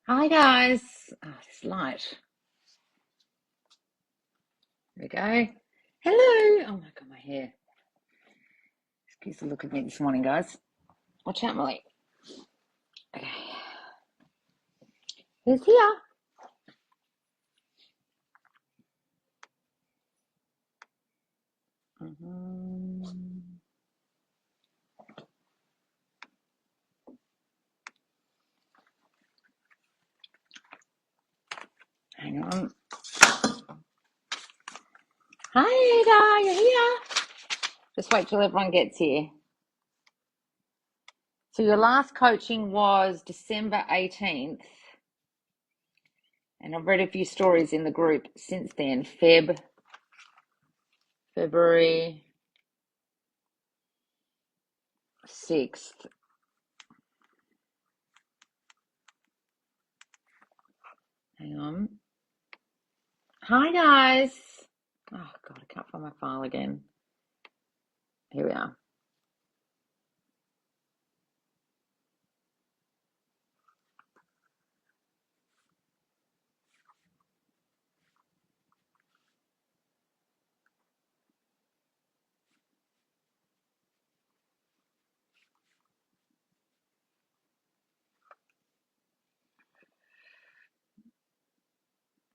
Hi guys. Oh, this light. There we go. Hello. Oh my god, my hair. Excuse the look at me this morning, guys. Watch out, Molly. Okay. Who's here? Mhm. Hang on. Hi Ada, you're here. Just wait till everyone gets here. So your last coaching was December 18th. And I've read a few stories in the group since then. February 6th. Hang on. Hi guys. Oh god, I can't find my file again. Here we are.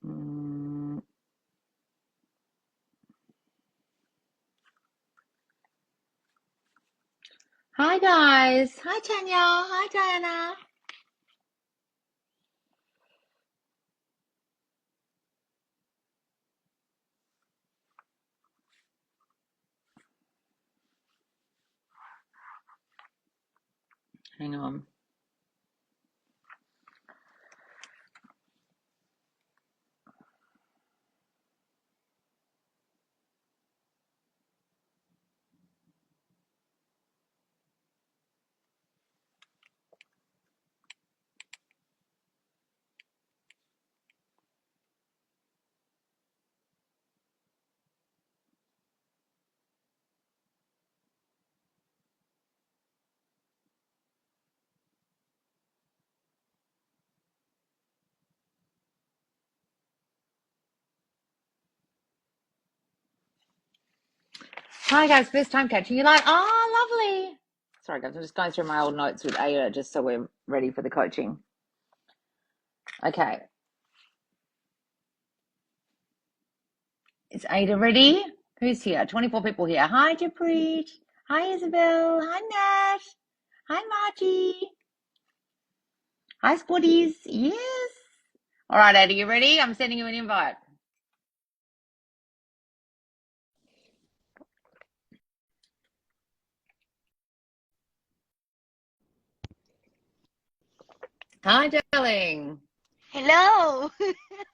Mm. Hi guys. Hi Tanya. Hi Diana. Hang on. Hi guys, first time catching you live. Oh, lovely. Sorry guys, I'm just going through my old notes with Ada just so we're ready for the coaching. Okay. Is Ada ready? Who's here? 24 people here. Hi Japreet. Hi Isabel. Hi Nat. Hi Margie. Hi Spotties. Yes. All right, Ada, you ready? I'm sending you an invite. Hi, darling. Hello.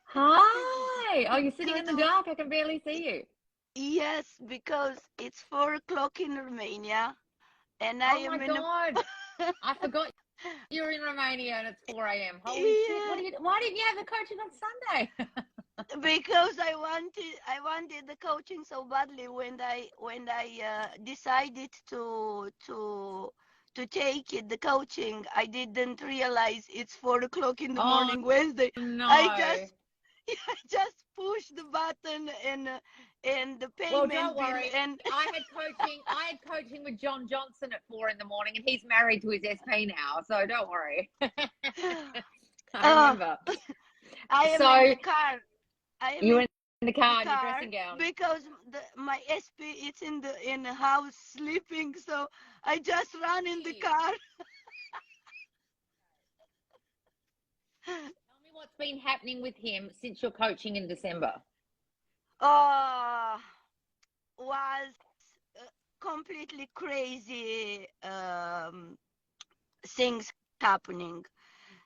Hi. Oh, you're sitting in Good. the dark. I can barely see you. Yes, because it's 4 o'clock in Romania, and I Oh my am in a. God. I forgot you're in Romania and it's 4 a.m. Holy shit. Yeah, Why didn't you have the coaching on Sunday? because I wanted the coaching so badly when I decided to take it, the coaching. I didn't realize it's 4 o'clock in the Oh morning Wednesday. I no. just I just pushed the button and the Well, don't payment bill worry. and I had coaching with John Johnson at 4 in the morning and he's married to his SP now, so don't worry. I uh, remember. I am in So the car. I am you were in in the the car in your car dressing gown. because my SP is in the house sleeping, so I just ran in the car. Tell me what's been happening with him since your coaching in December. uh was uh, completely crazy things happening.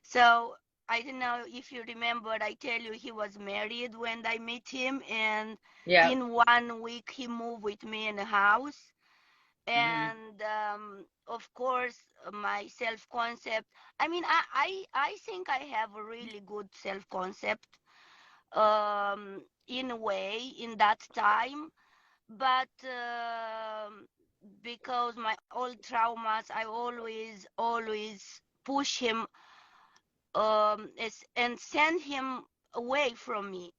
So I don't know if you remember, I tell you he was married when I met him, and Yeah. in 1 week he moved with me in a house. Mm-hmm. And of course, my self concept. I mean, I think I have a really good self concept, in a way, in that time. But because my old traumas, I always push him and send him away from me.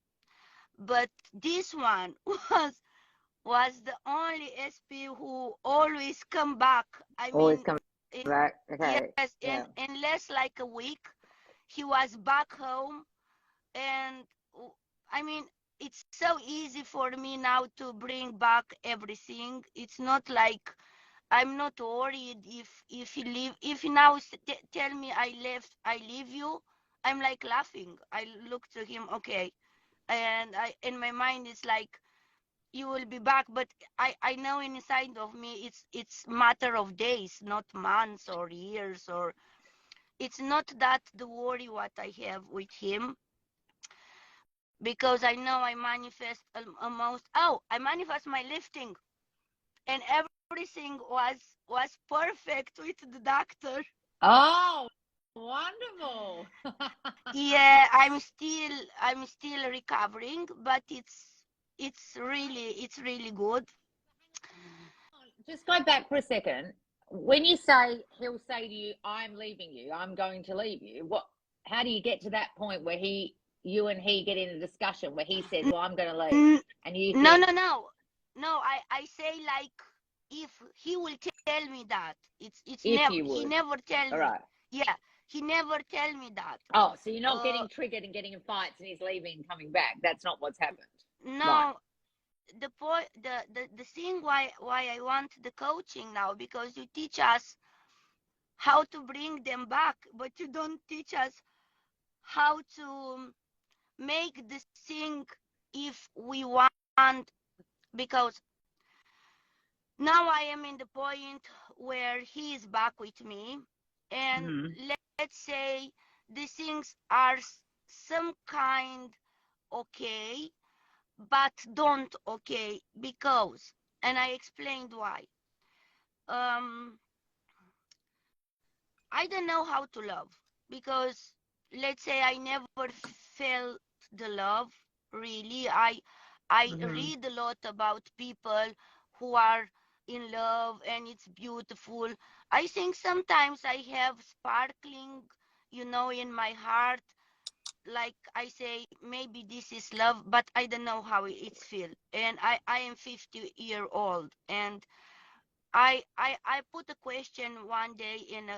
But this one was the only SP who always come back. I Always mean, coming in back. yes, Okay. Yeah. in less like a week, he was back home, and I mean, it's so easy for me now to bring back everything. It's not like I'm not worried if he leave. If he now tell me I leave you, I'm like laughing. I look to him, okay, and I in my mind it's like you will be back, but I know inside of me it's matter of days, not months or years, or it's not that the worry what I have with him, because I know I manifest almost, oh, I manifest my lifting, and everything was perfect with the doctor. Oh, wonderful. Yeah, I'm still recovering, but it's really good. Just go back for a second. When you say he'll say to you, "I'm leaving you. I'm going to leave you." What? How do you get to that point where you and he get in a discussion where he says, "Well, I'm going to leave," N- and you no, think, no, no, no. I say like if he will tell me that it's "If never you he would." never tell All me. right. Yeah, he never tell me that. Oh, so you're not Uh, getting triggered and getting in fights, and he's leaving and coming back. That's not what's happened. Right. no, the point, the thing why I want the coaching now, because you teach us how to bring them back, but you don't teach us how to make the thing if we want, because now I am in the point where he is back with me, and Mm-hmm. let's say the things are some kind okay, but don't okay, because, and I explained why. Um, I don't know how to love, because let's say I never felt the love really. I Mm-hmm. read a lot about people who are in love and it's beautiful. I think sometimes I have sparkling, in my heart, like I say maybe this is love, but I don't know how it's feel. And I am 50-year-old, and I put a question one day in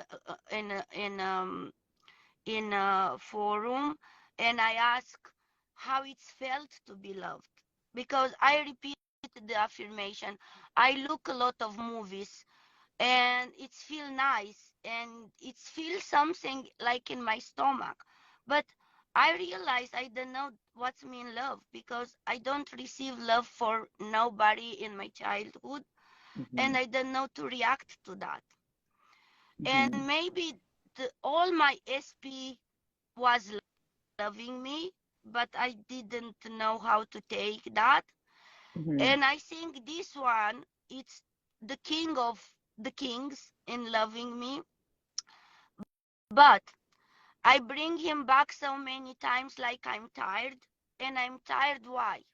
a forum, and I asked how it's felt to be loved, because I repeated the affirmation. I look a lot of movies, and it feel nice, and it feels something like in my stomach, but I realize I don't know what's mean love, because I don't receive love for nobody in my childhood, Mm-hmm. and I don't know to react to that. And Mm-hmm. maybe all my SP was loving me, but I didn't know how to take that. Mm-hmm. And I think this one, it's the king of the kings in loving me. But I bring him back so many times, like I'm tired. And I'm tired why?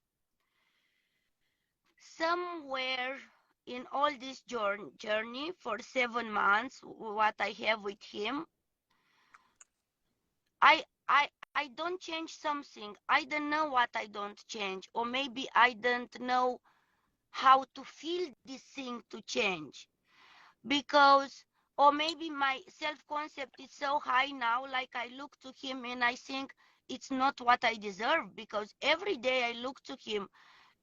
Somewhere in all this journey for 7 months, what I have with him, I I I don't change something. I don't know what I don't change, or maybe I don't know how to feel this thing to change, because, or maybe my self-concept is so high now, like I look to him and I think it's not what I deserve, because every day I look to him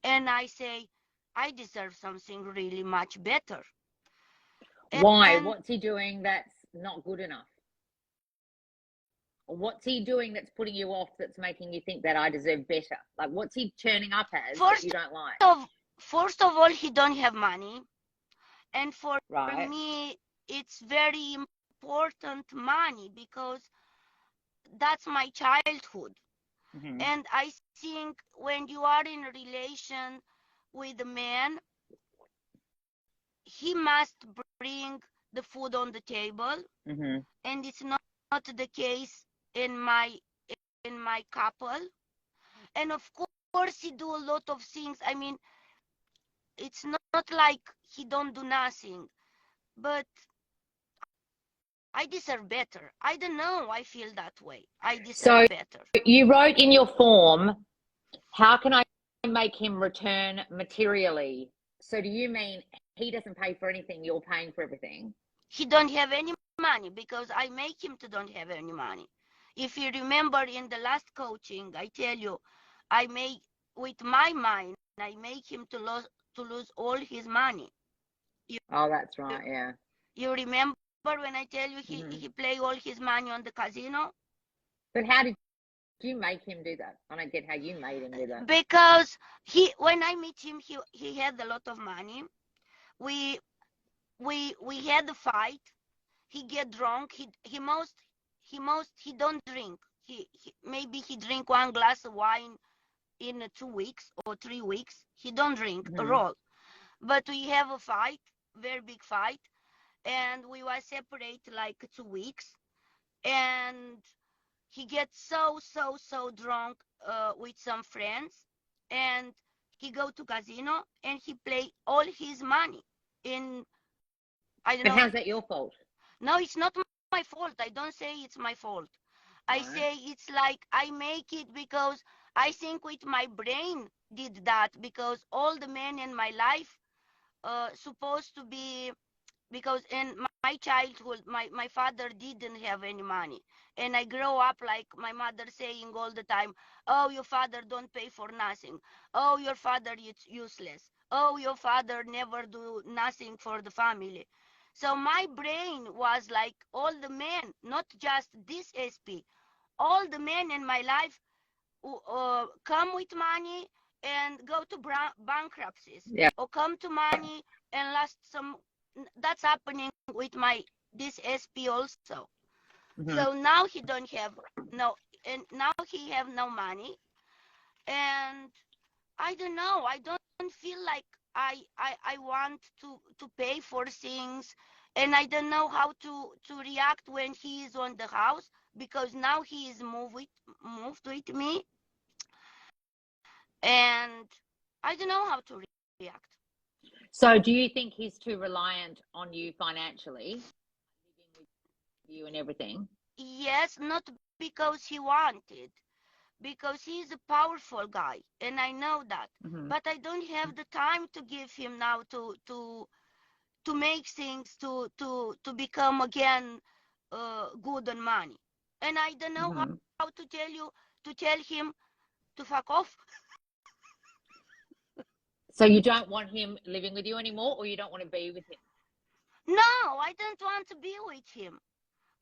and I say I deserve something really much better. Why? And What's he doing that's not good enough? Or what's he doing that's putting you off, that's making you think that I deserve better? Like, what's he turning up as that you first don't like? of first of all, he don't have money, and for Right. me it's very important money, because that's my childhood. Mm-hmm. And I think when you are in a relation with a man, he must bring the food on the table, Mm-hmm. and it's not the case in my couple. And of course he do a lot of things. I mean, it's not like he don't do nothing, but I deserve better. I don't know. I feel that way. I So deserve better. you wrote in your form, how can I make him return materially? So do you mean he doesn't pay for anything, you're paying for everything? He don't have any money because I make him to don't have any money. If you remember in the last coaching, I tell you, I make with my mind, I make him to lose all his money. You, Oh, that's right, yeah. you remember when I tell you Hmm. he play all his money on the casino? But how did you make him do that? I don't get how you made him do that. Because when I meet him, he had a lot of money. We we had a fight. He get drunk. He don't drink. He maybe he drink one glass of wine in 2 weeks or 3 weeks. He don't drink a Hmm. roll. But we have a fight, very big fight, and we were separate like 2 weeks. And he gets so drunk with some friends, and he go to casino and he play all his money in, I don't But know. how's that your fault? No, it's not my fault. I don't say it's my fault. I No. say it's like I make it because I think with my brain did that, because all the men in my life supposed to be, because in my childhood my father didn't have any money, and I grow up like my mother saying all the time, oh, your father don't pay for nothing, oh, your father is useless, oh, your father never do nothing for the family. So my brain was like all the men, not just this SP, all the men in my life come with money and go to bankruptcies, Yeah. or come to money and lost some. That's happening with my this SP also. Hmm. So now he don't have no, and now he have no money, and I don't know. I don't feel like I want to pay for things, and I don't know how to react when he is on the house, because now he is moved with me, and I don't know how to react. So do you think he's too reliant on you financially, living with you and everything? Yes, not because he wanted, because he's a powerful guy, and I know that. Hmm. But I don't have the time to give him now to make things to become again good on money. And I don't know Hmm. how to tell you, to tell him to fuck off. So you don't want him living with you anymore, or you don't want to be with him? No, I don't want to be with him,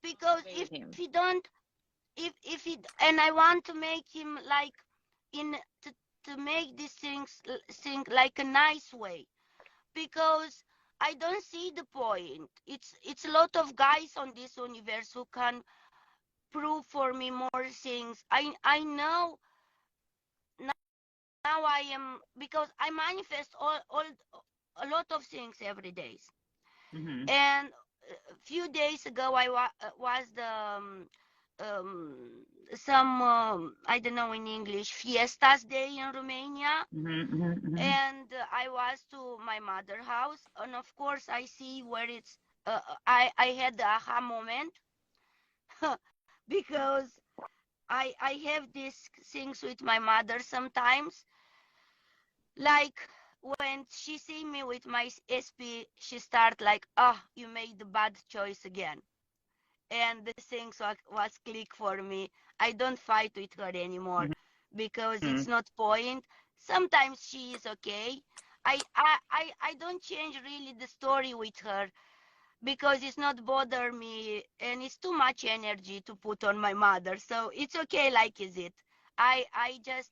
You don't want because to be if with him. he don't, if he, and I want to make him like in to make these things think like a nice way, because I don't see the point. It's a lot of guys on this universe who can prove for me more things. I know now I am, because I manifest all a lot of things every day. Hmm. And a few days ago I was the um, some I don't know in English, fiestas day in Romania, Hmm. Hmm. Hmm. and I was to my mother house, and of course I see where it's. I had the aha moment because I have these things with my mother sometimes, like when she see me with my SP, she start like, oh, you made the bad choice again, and the things was click for me. I don't fight with her anymore because Hmm. it's not point. Sometimes she is okay. I don't change really the story with her, because it's not bother me, and it's too much energy to put on my mother. So it's okay like is it. I just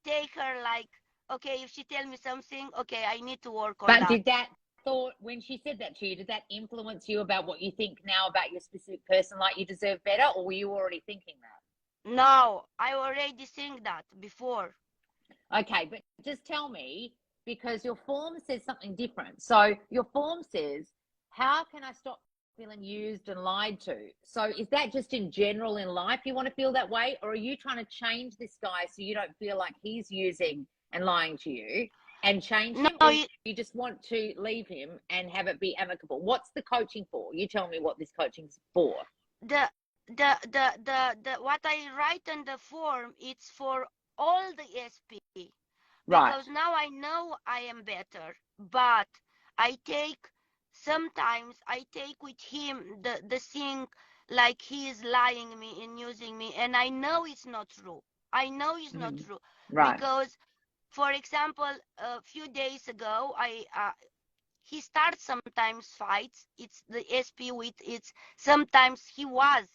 take her like, okay, if she tell me something, okay, I need to work on But that. did that thought, when she said that to you, did that influence you about what you think now about your specific person, like you deserve better, or were you already thinking No, I already think that before. that? Okay, but just tell me, because your form says something different. So your form says, how can I stop feeling used and lied to? So is that just in general in life you want to feel that way, or are you trying to change this guy so you don't feel like he's using and lying to you? and change No, him, or you just want to leave him and have it be amicable? What's the coaching for? You tell me what this coaching's for. the what I write on the form, it's for all the SP, Right. because now I know I am better, but sometimes I take with him the thing, like he is lying me and using me, and I know it's not true. I know it's not true, Right. because, for example, a few days ago, he starts sometimes fights. It's the SP with it's sometimes he was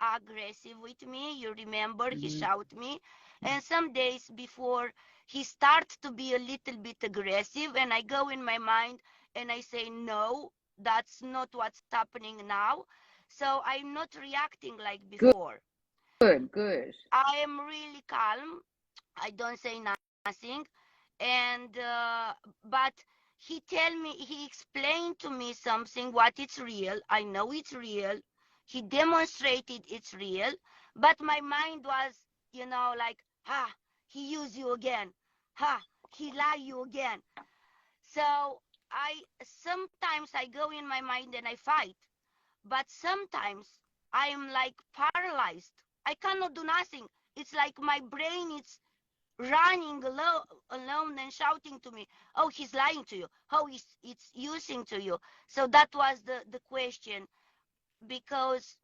aggressive with me. You remember he shouted me, and some days before he starts to be a little bit aggressive, and I go in my mind and I say no, that's not what's happening now. So I'm not reacting like before. Good. I am really calm. I don't say nothing, and but he explained to me something what it's real. I know it's real. He demonstrated it's real, but my mind was, like, he used you again, he lie you again. So I sometimes I go in my mind and I fight, but sometimes I am like paralyzed. I cannot do nothing. It's like my brain is running alone and shouting to me, oh, he's lying to you, oh, it's using to you. So that was the question, because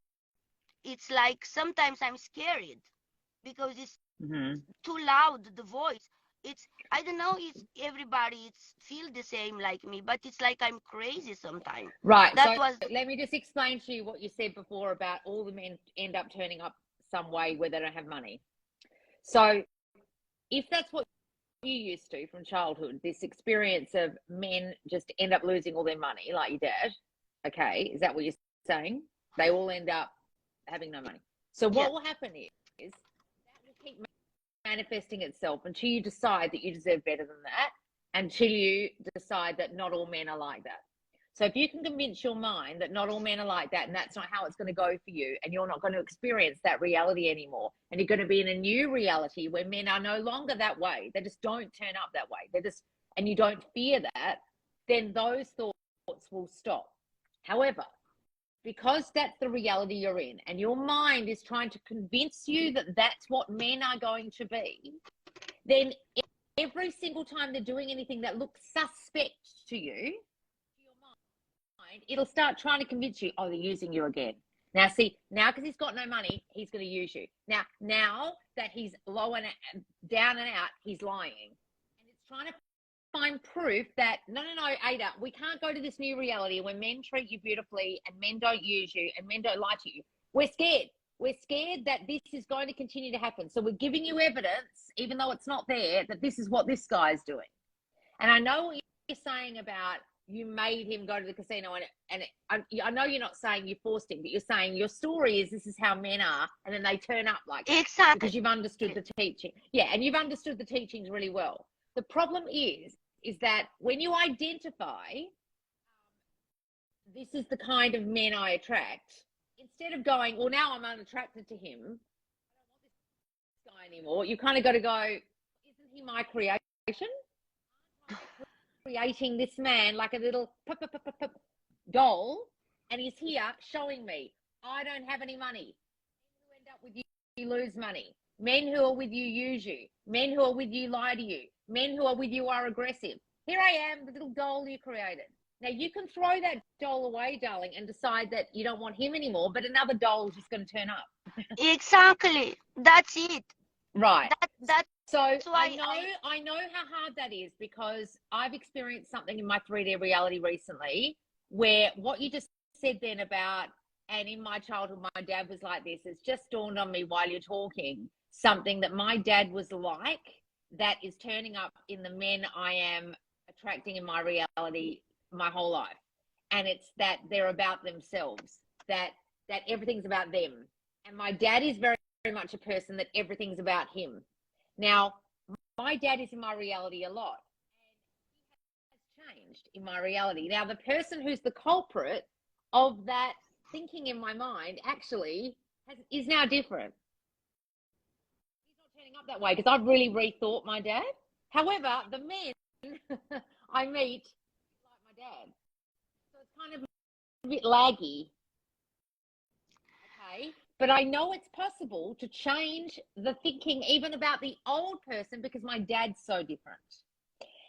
it's like sometimes I'm scared because it's too loud, the voice. It's, I don't know, it's everybody it's feel the same like me, but it's like I'm crazy sometimes. Right. That So was let me just explain to you what you said before about all the men end up turning up some way where they don't have money. So if that's what you used to from childhood, this experience of men just end up losing all their money, like your dad, okay, is that what you're saying? They all end up having no money. So what will happen is that will keep manifesting itself until you decide that you deserve better than that, until you decide that not all men are like that. So if you can convince your mind that not all men are like that, and that's not how it's going to go for you, and you're not going to experience that reality anymore, and you're going to be in a new reality where men are no longer that way, they just don't turn up that way, they're just, and you don't fear that, then those thoughts will stop. However, because that's the reality you're in, and your mind is trying to convince you that that's what men are going to be, then every single time they're doing anything that looks suspect to you, it'll start trying to convince you, oh, they're using you again. Now, see, now because he's got no money, he's going to use you. Now that he's low and down and out, he's lying. And it's trying to find proof that, no, Ada, we can't go to this new reality where men treat you beautifully and men don't use you and men don't lie to you. We're scared. We're scared that this is going to continue to happen. So we're giving you evidence, even though it's not there, that this is what this guy's doing. And I know what you're saying about you made him go to the casino, and I know you're not saying you forced him, but you're saying your story is this is how men are, and then they turn up like that. exactly because you've understood the teaching. Yeah, and you've understood the teachings really well. The problem is that when you identify this is the kind of men I attract, instead of going, well, now I'm unattracted to him, I don't want this guy anymore, you kind of got to go, isn't he my creation? Creating this man like a little doll, and he's here showing me I don't have any money. Men who end up with you lose money. Men who are with you use you. Men who are with you lie to you. Men who are with you are aggressive. Here I am, the little doll you created. Now you can throw that doll away, darling, and decide that you don't want him anymore, but another doll is just going to turn up. exactly that's it. Right. That's So why I know how hard that is, because I've experienced something in my 3D reality recently where what you just said then about, and in my childhood, my dad was like this, it's just dawned on me while you're talking, something that my dad was like that is turning up in the men I am attracting in my reality my whole life. And it's that they're about themselves, that everything's about them. And my dad is very, very much a person that everything's about him. Now, my dad is in my reality a lot, and he has changed in my reality. Now, the person who's the culprit of that thinking in my mind actually is now different. He's not turning up that way because I've really rethought my dad. However, the men I meet like my dad. So it's kind of a bit laggy. Okay. But I know it's possible to change the thinking even about the old person because my dad's so different.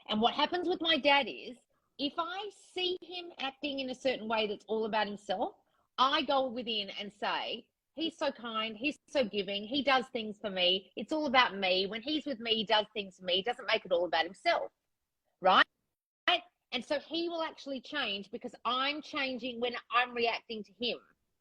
And what happens with my dad is if I see him acting in a certain way that's all about himself, I go within and say, he's so kind, he's so giving, he does things for me, it's all about me. When he's with me, he does things for me, he doesn't make it all about himself, right? And so he will actually change because I'm changing when I'm reacting to him,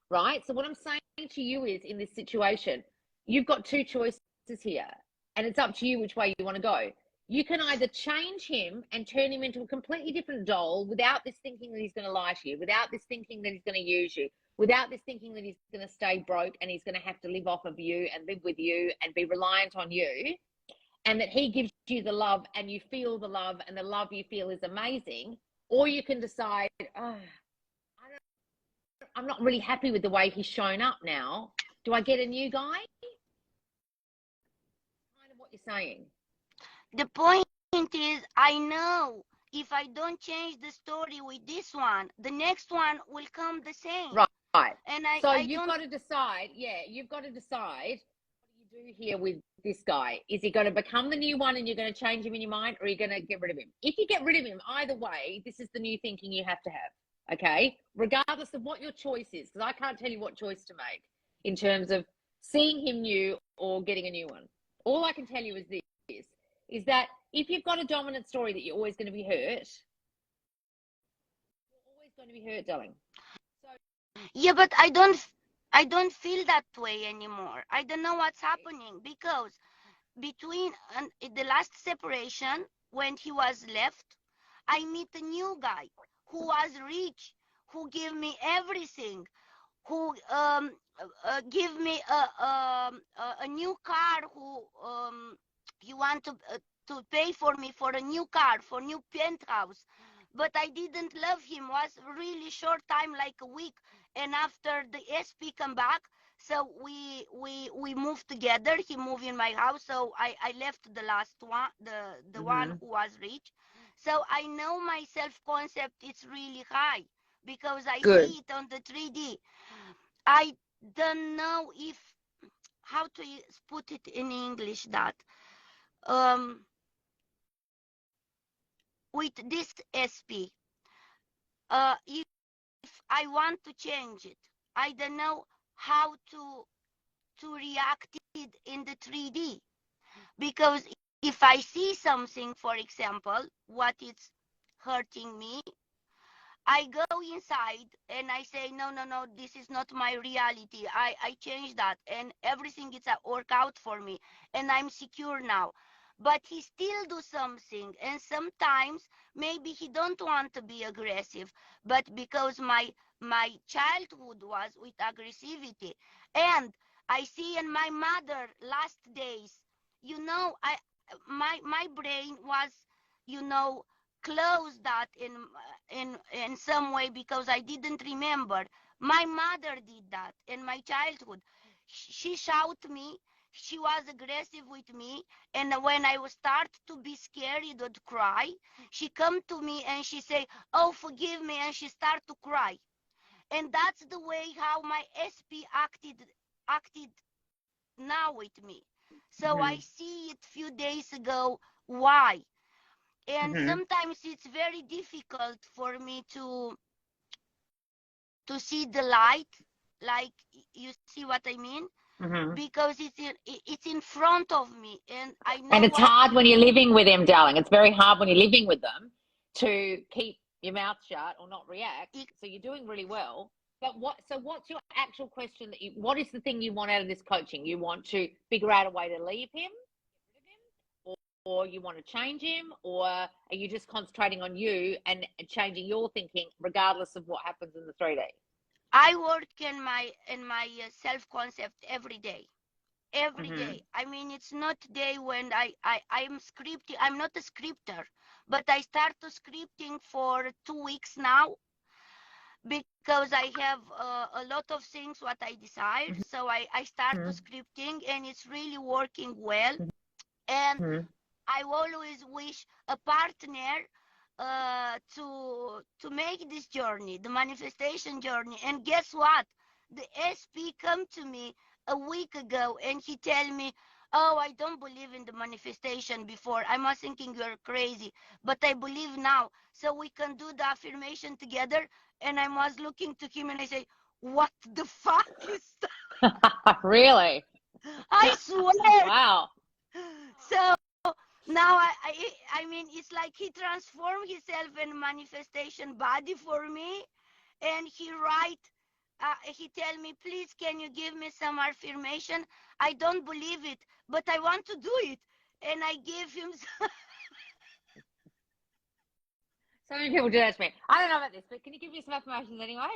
right? So what I'm saying to you is in this situation, you've got two choices here, and it's up to you which way you want to go. You can either change him and turn him into a completely different doll without this thinking that he's going to lie to you, without this thinking that he's going to use you, without this thinking that he's going to stay broke and he's going to have to live off of you and live with you and be reliant on you, and that he gives you the love and you feel the love and the love you feel is amazing. Or you can decide, I'm not really happy with the way he's shown up now. Do I get a new guy? Kind of what you're saying. The point is, I know if I don't change the story with this one, the next one will come the same. Right. And you've got to decide, you've got to decide what do you do here with this guy. Is he going to become the new one and you're going to change him in your mind, or are you going to get rid of him? If you get rid of him, either way, this is the new thinking you have to have, okay? Regardless of what your choice is, because I can't tell you what choice to make in terms of seeing him new or getting a new one. All I can tell you is this, is that if you've got a dominant story that you're always going to be hurt, you're always going to be hurt, darling. So, yeah, but I don't feel that way anymore. I don't know what's happening because between the last separation, when he was left, I meet a new guy who was rich, who gave me everything, who give me a new car, who he want to pay for me for a new car, for new penthouse. But I didn't love him. Was really short time, like a week. And after the SP come back, so we moved together. He moved in my house, so I left the last one, the one who was rich. So I know my self concept is really high because I see it on the 3D. I don't know if how to put it in English that with this SP, if I want to change it, I don't know how to react it in the 3D, because if I see something, for example, what is hurting me, I go inside and I say, no, this is not my reality. I change that and everything is a workout for me and I'm secure now. But he still do something, and sometimes maybe he don't want to be aggressive, but because my childhood was with aggressivity, and I see in my mother last days, my brain was, closed that in some way because I didn't remember. My mother did that in my childhood. She shouted me. She was aggressive with me, and when I would start to be scared or to cry, she come to me and she say, "Oh, forgive me," and she start to cry. And that's the way how my SP acted now with me. So I see it few days ago why. And sometimes it's very difficult for me to see the light, like, you see what I mean, because it's in front of me, and I know. And it's hard when you're living with them, darling. It's very hard when you're living with them to keep your mouth shut or not react. So you're doing really well. But what's your actual question what is the thing you want out of this coaching? You want to figure out a way to leave him, get rid of him, or you want to change him, or are you just concentrating on you and changing your thinking regardless of what happens in the 3D? I work in my self concept every day. Every day. I mean, it's not day when I'm scripting. I'm not a scripter, but I start to scripting for 2 weeks now, because I have a lot of things what I decide. So I start to scripting, and it's really working well. And I always wish a partner to make this journey, the manifestation journey. And guess what? The SP come to me a week ago and he tell me, oh, I don't believe in the manifestation before. I was thinking you're crazy, but I believe now. So we can do the affirmation together. And I was looking to him and I say, what the fuck is that? Really? I swear. Wow. So now I mean, it's like he transformed himself in manifestation body for me, and he tell me, please, can you give me some affirmation? I don't believe it, but I want to do it, and I give him. So many people do that to me. I don't know about this, but can you give me some affirmations anyway?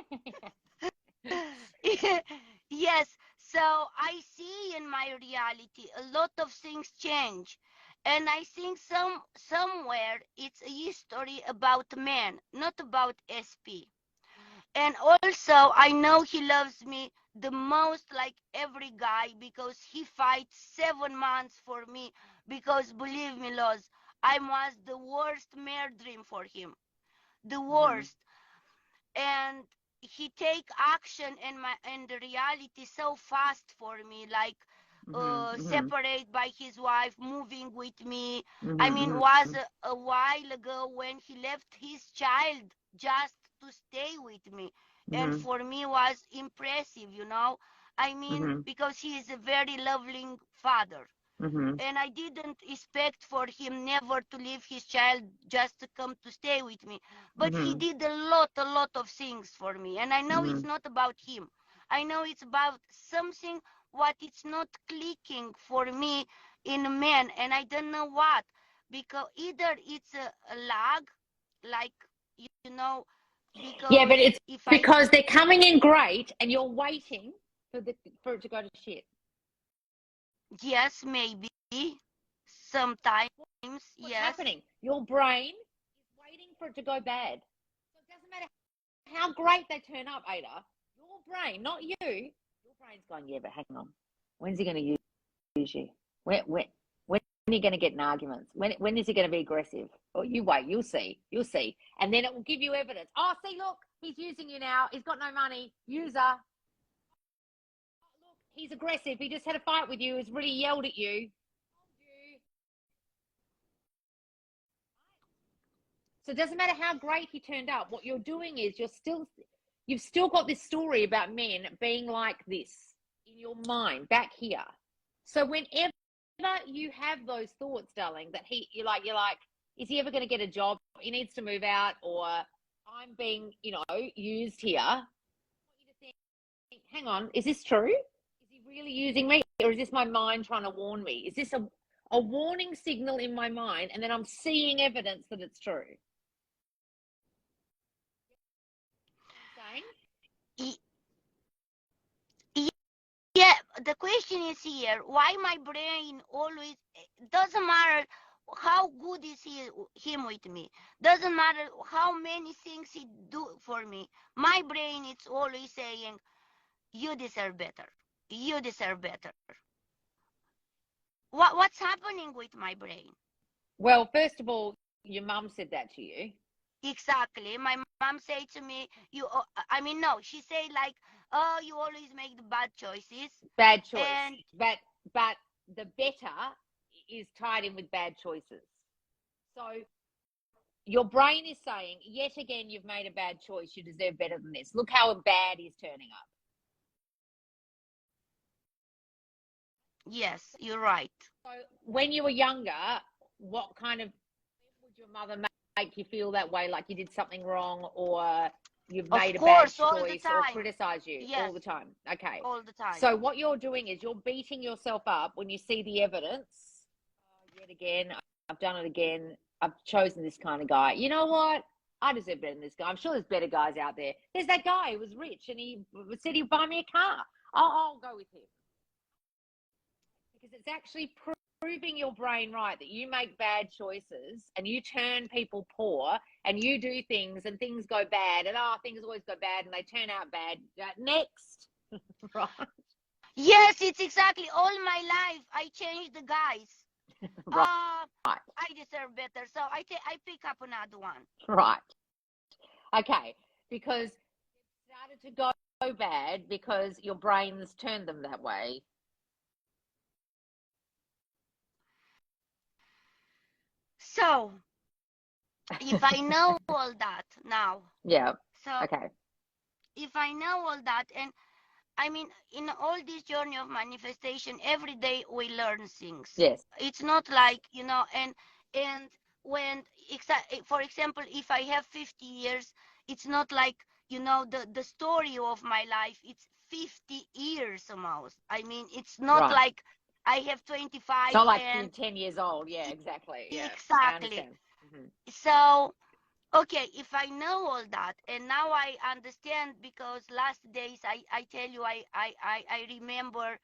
Yes. So I see in my reality a lot of things change. And I think somewhere it's a history about men, not about SP. And also I know he loves me the most, like every guy, because he fights 7 months for me. Because believe me, Loz, I was the worst mare dream for him. The worst. And he take action in the reality so fast for me, like separate by his wife, moving with me. I mean, was a while ago when he left his child just to stay with me, and for me was impressive, you know. I mean, because he is a very loving father. And I didn't expect for him never to leave his child just to come to stay with me. But he did a lot of things for me. And I know it's not about him. I know it's about something what it's not clicking for me in a man. And I don't know what. Because either it's a lag, like, you know, Yeah, because but it's if I, because they're coming in great and you're waiting for it to go to shit. yes, maybe, sometimes, What's yes. happening? Your brain is waiting for it to go bad. So it doesn't matter how great they turn up, Ada. Your brain, not you. Your brain's going, yeah, but hang on. When's he going to use you? When are you going to get in arguments? When is he going to be aggressive? Or you wait, you'll see. You'll see. And then it will give you evidence. Oh, see, look, he's using you now. He's got no money. User. Oh, look, he's aggressive. He just had a fight with you. He's really yelled at you. So it doesn't matter how great he turned up. What you're doing is you've still got this story about men being like this in your mind back here. So whenever you have those thoughts, darling, that you're like, is he ever going to get a job? He needs to move out, or I'm being, used here. I want you to think, hang on, is this true? Is he really using me, or is this my mind trying to warn me? Is this a warning signal in my mind, and then I'm seeing evidence that it's true? Yeah, the question is here, why my brain always, doesn't matter how good is him with me, doesn't matter how many things he do for me, my brain is always saying, you deserve better, you deserve better. What's happening with my brain? Well, first of all, your mum said that to you. Exactly. My mom said to me, no, she said like, oh, you always make the bad choices. Bad choice. And but the better is tied in with bad choices. So your brain is saying, yet again, you've made a bad choice. You deserve better than this. Look how bad he's turning up. Yes, you're right. So when you were younger, what kind of, would your mother make you feel that way, like you did something wrong, or you've made a bad choice, or criticize you? Yes, all the time? Okay. All the time. So what you're doing is you're beating yourself up when you see the evidence. Oh, yet again, I've done it again. I've chosen this kind of guy. You know what? I deserve better than this guy. I'm sure there's better guys out there. There's that guy who was rich and he said he'd buy me a car. I'll go with him. Because it's actually proving your brain right that you make bad choices and you turn people poor and you do things and things go bad and things always go bad and they turn out bad. Next. Right. Yes, it's exactly all my life. I changed the guys. Right. I deserve better, so I pick up another one. Right. Okay. Because it started to go bad because your brain's turned them that way. So if I know all that now, Yeah. so Okay. if I know all that, and I mean, in all this journey of manifestation, every day we learn things. Yes. It's not like, and when, for example, if I have 50 years, it's not like, the story of my life, it's 50 years almost. I mean, it's not Right. like I have It's 25 not like you're and 10 years old. Yeah, exactly. Yeah. I exactly. understand. Mm-hmm. So, okay, if I know all that, and now I understand, because last days I tell you, I remember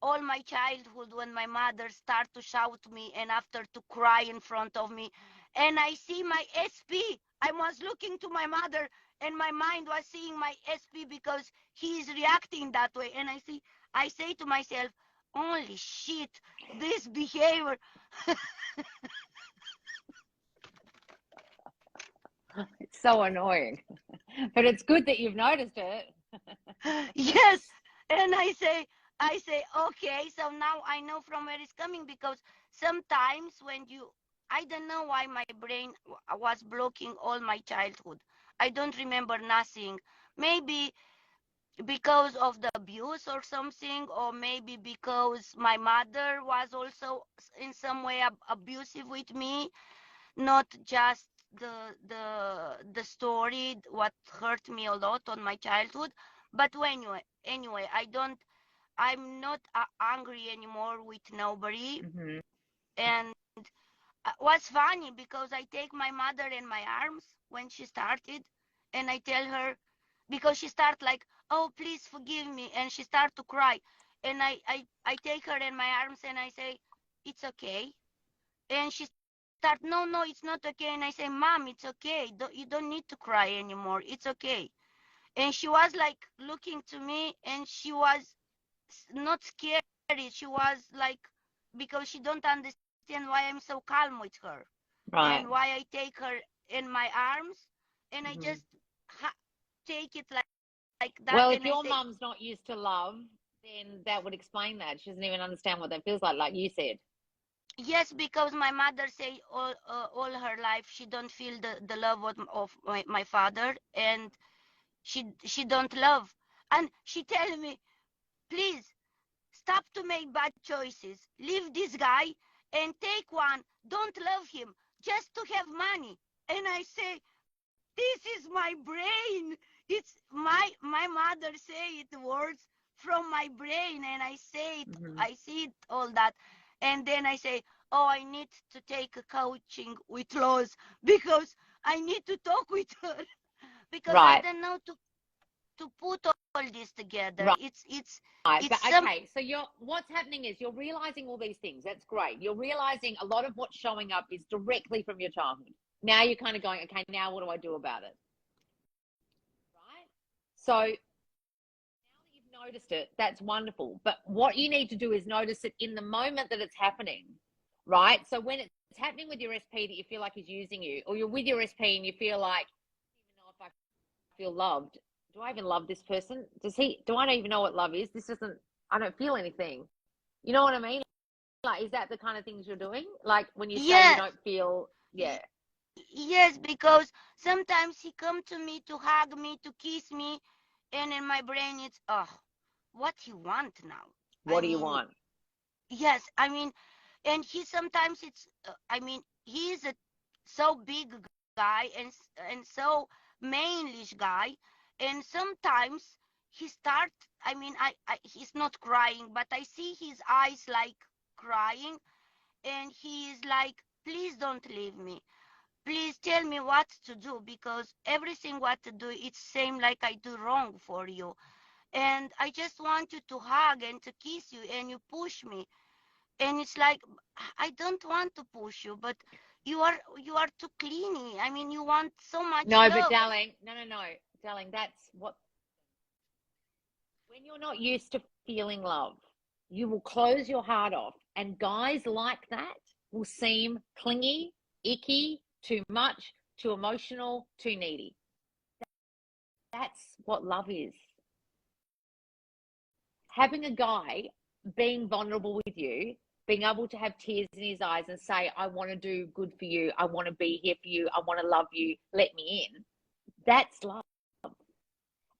all my childhood when my mother started to shout me and after to cry in front of me, and I see my SP. I was looking to my mother and my mind was seeing my SP because he is reacting that way, and I say to myself, holy shit, this behavior. It's so annoying. But it's good that you've noticed it. Yes, and I say okay, so now I know from where it's coming, because sometimes when I don't know why my brain was blocking all my childhood. I don't remember nothing. Maybe because of the abuse or something, or maybe because my mother was also in some way abusive with me, not just the story what hurt me a lot on my childhood. But anyway, I'm not angry anymore with nobody. Mm-hmm. And what's funny, because I take my mother in my arms when she started, and I tell her, because she start like, oh, please forgive me, and she start to cry, and I take her in my arms and I say, it's okay. And she start, no, no, it's not okay. And I say, mom, it's okay. You don't need to cry anymore. It's okay. And she was like looking to me, and she was not scared. She was like, because she don't understand why I'm so calm with her, Right. and why I take her in my arms, and I Mm-hmm. just take it like that, Well, if and I your say, mum's not used to love, then that would explain that. She doesn't even understand what that feels like you said. yes, because my mother say all her life she don't feel the love of my father, and she don't love, and she tell me, please stop to make bad choices, leave this guy and take one, don't love him just to have money. And I say, this is my brain. It's my mother say it words from my brain, and I say it, Mm-hmm. I see it all that. And then I say, oh, I need to take a coaching with Loz, because I need to talk with her, because I Right. don't know to put all this together. Right. Right. It's But some okay, so what's happening is you're realizing all these things. That's great. You're realizing a lot of what's showing up is directly from your childhood. Now you're kind of going, okay, now what do I do about it? Right? So now that you've noticed it, that's wonderful. But what you need to do is notice it in the moment that it's happening. Right? So when it's happening with your SP that you feel like he's using you, or you're with your SP and you feel like, I don't even know if I feel loved. Do I even love this person? Do I don't even know what love is? I don't feel anything. You know what I mean? Like, is that the kind of things you're doing? Like when you say you yes, don't feel, yeah. yes, because sometimes he come to me to hug me, to kiss me, and in my brain it's, oh, what he want now? I What do you mean, want? yes, I mean, and he sometimes it's, he is a so big guy, and so manlish guy, and sometimes he start, he's not crying, but I see his eyes like crying, and he is like, please don't leave me, please tell me what to do, because everything what to do, it's same like I do wrong for you, and I just want you to hug and to kiss you, and you push me, and it's like, I don't want to push you, but you are too clingy. I mean, you want so much No, but love. darling, no. Darling, that's what, when you're not used to feeling love, you will close your heart off. And guys like that, will seem clingy, icky, too much, too emotional, too needy. That's what love is. Having a guy being vulnerable with you, being able to have tears in his eyes and say, I want to do good for you. I want to be here for you. I want to love you. Let me in. That's love.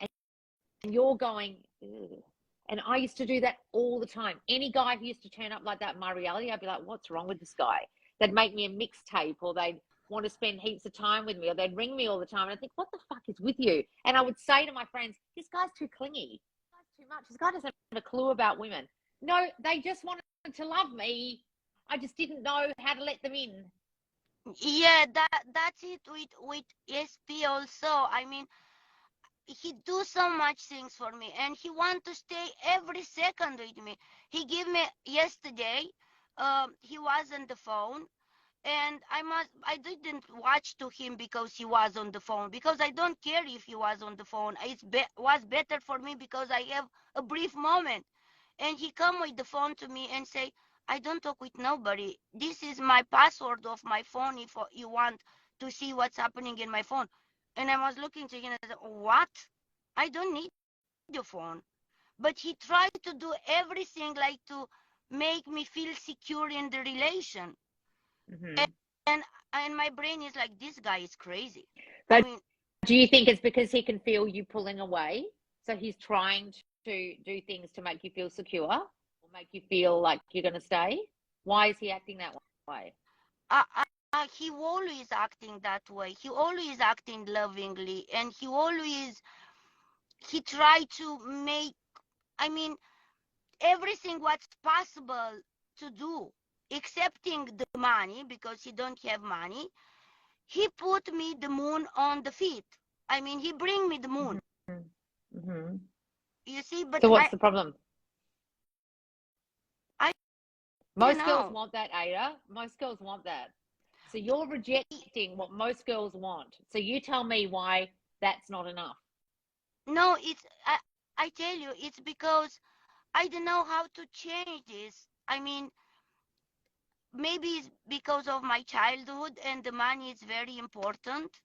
And you're going, ugh. And I used to do that all the time. Any guy who used to turn up like that in my reality, I'd be like, what's wrong with this guy? They'd make me a mixtape, or they'd want to spend heaps of time with me, or they'd ring me all the time. And I think, what the fuck is with you? And I would say to my friends, this guy's too clingy. This guy's too much. This guy doesn't have a clue about women. No, they just wanted to love me. I just didn't know how to let them in. Yeah, that's it with SP also. I mean, he do so much things for me, and he want to stay every second with me. He gave me yesterday. He was on the phone, and I didn't watch to him because he was on the phone, because I don't care if he was on the phone. Was better for me because I have a brief moment. And he come with the phone to me and say, I don't talk with nobody. This is my password of my phone if you want to see what's happening in my phone. And I was looking to him and I said, what? I don't need your phone. But he tried to do everything like to make me feel secure in the relation. Mm-hmm. And my brain is like, this guy is crazy. But I mean, do you think it's because he can feel you pulling away? So he's trying to do things to make you feel secure, or make you feel like you're going to stay? Why is he acting that way? he always acting that way. He always acting lovingly, and he tried to make, I mean, everything what's possible to do, excepting the money, because he don't have money. He put me the moon on the feet. I mean, he bring me the moon. Mm-hmm. Mm-hmm. You see, but So what's the problem? I don't Most girls know. want that, Ada. Most girls want that. So you're rejecting what most girls want. So you tell me why that's not enough. No, I tell you, it's because I don't know how to change this. I mean, maybe it's because of my childhood and the money is very important.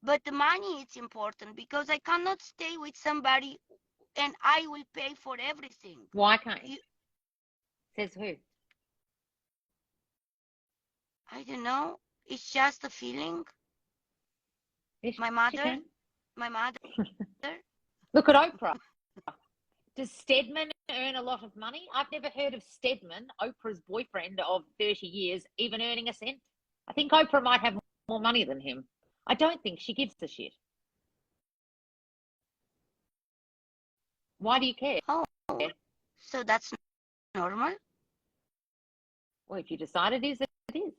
But the money is important because I cannot stay with somebody and I will pay for everything. Why can't you? Says who? I don't know. It's just a feeling. Yes, My you mother, can. my mother. Look at Oprah. Does Stedman earn a lot of money? I've never heard of Stedman, Oprah's boyfriend of 30 years, even earning a cent. I think Oprah might have more money than him. I don't think she gives a shit. Why do you care? Oh, so that's normal? Well, if you decide it is, it is.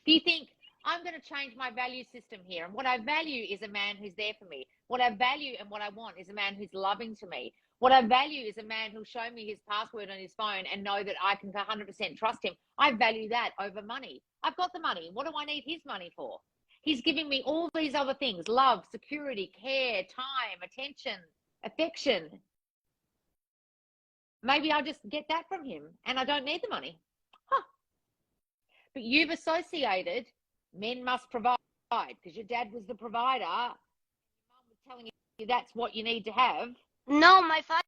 Do you think I'm going to change my value system here? And what I value is a man who's there for me. What I value and what I want is a man who's loving to me. What I value is a man who'll show me his password on his phone and know that I can 100% trust him. I value that over money. I've got the money. What do I need his money for? He's giving me all these other things: love, security, care, time, attention, affection. Maybe I'll just get that from him and I don't need the money. Huh. But you've associated men must provide because your dad was the provider. Your mum was telling you that's what you need to have. No, my father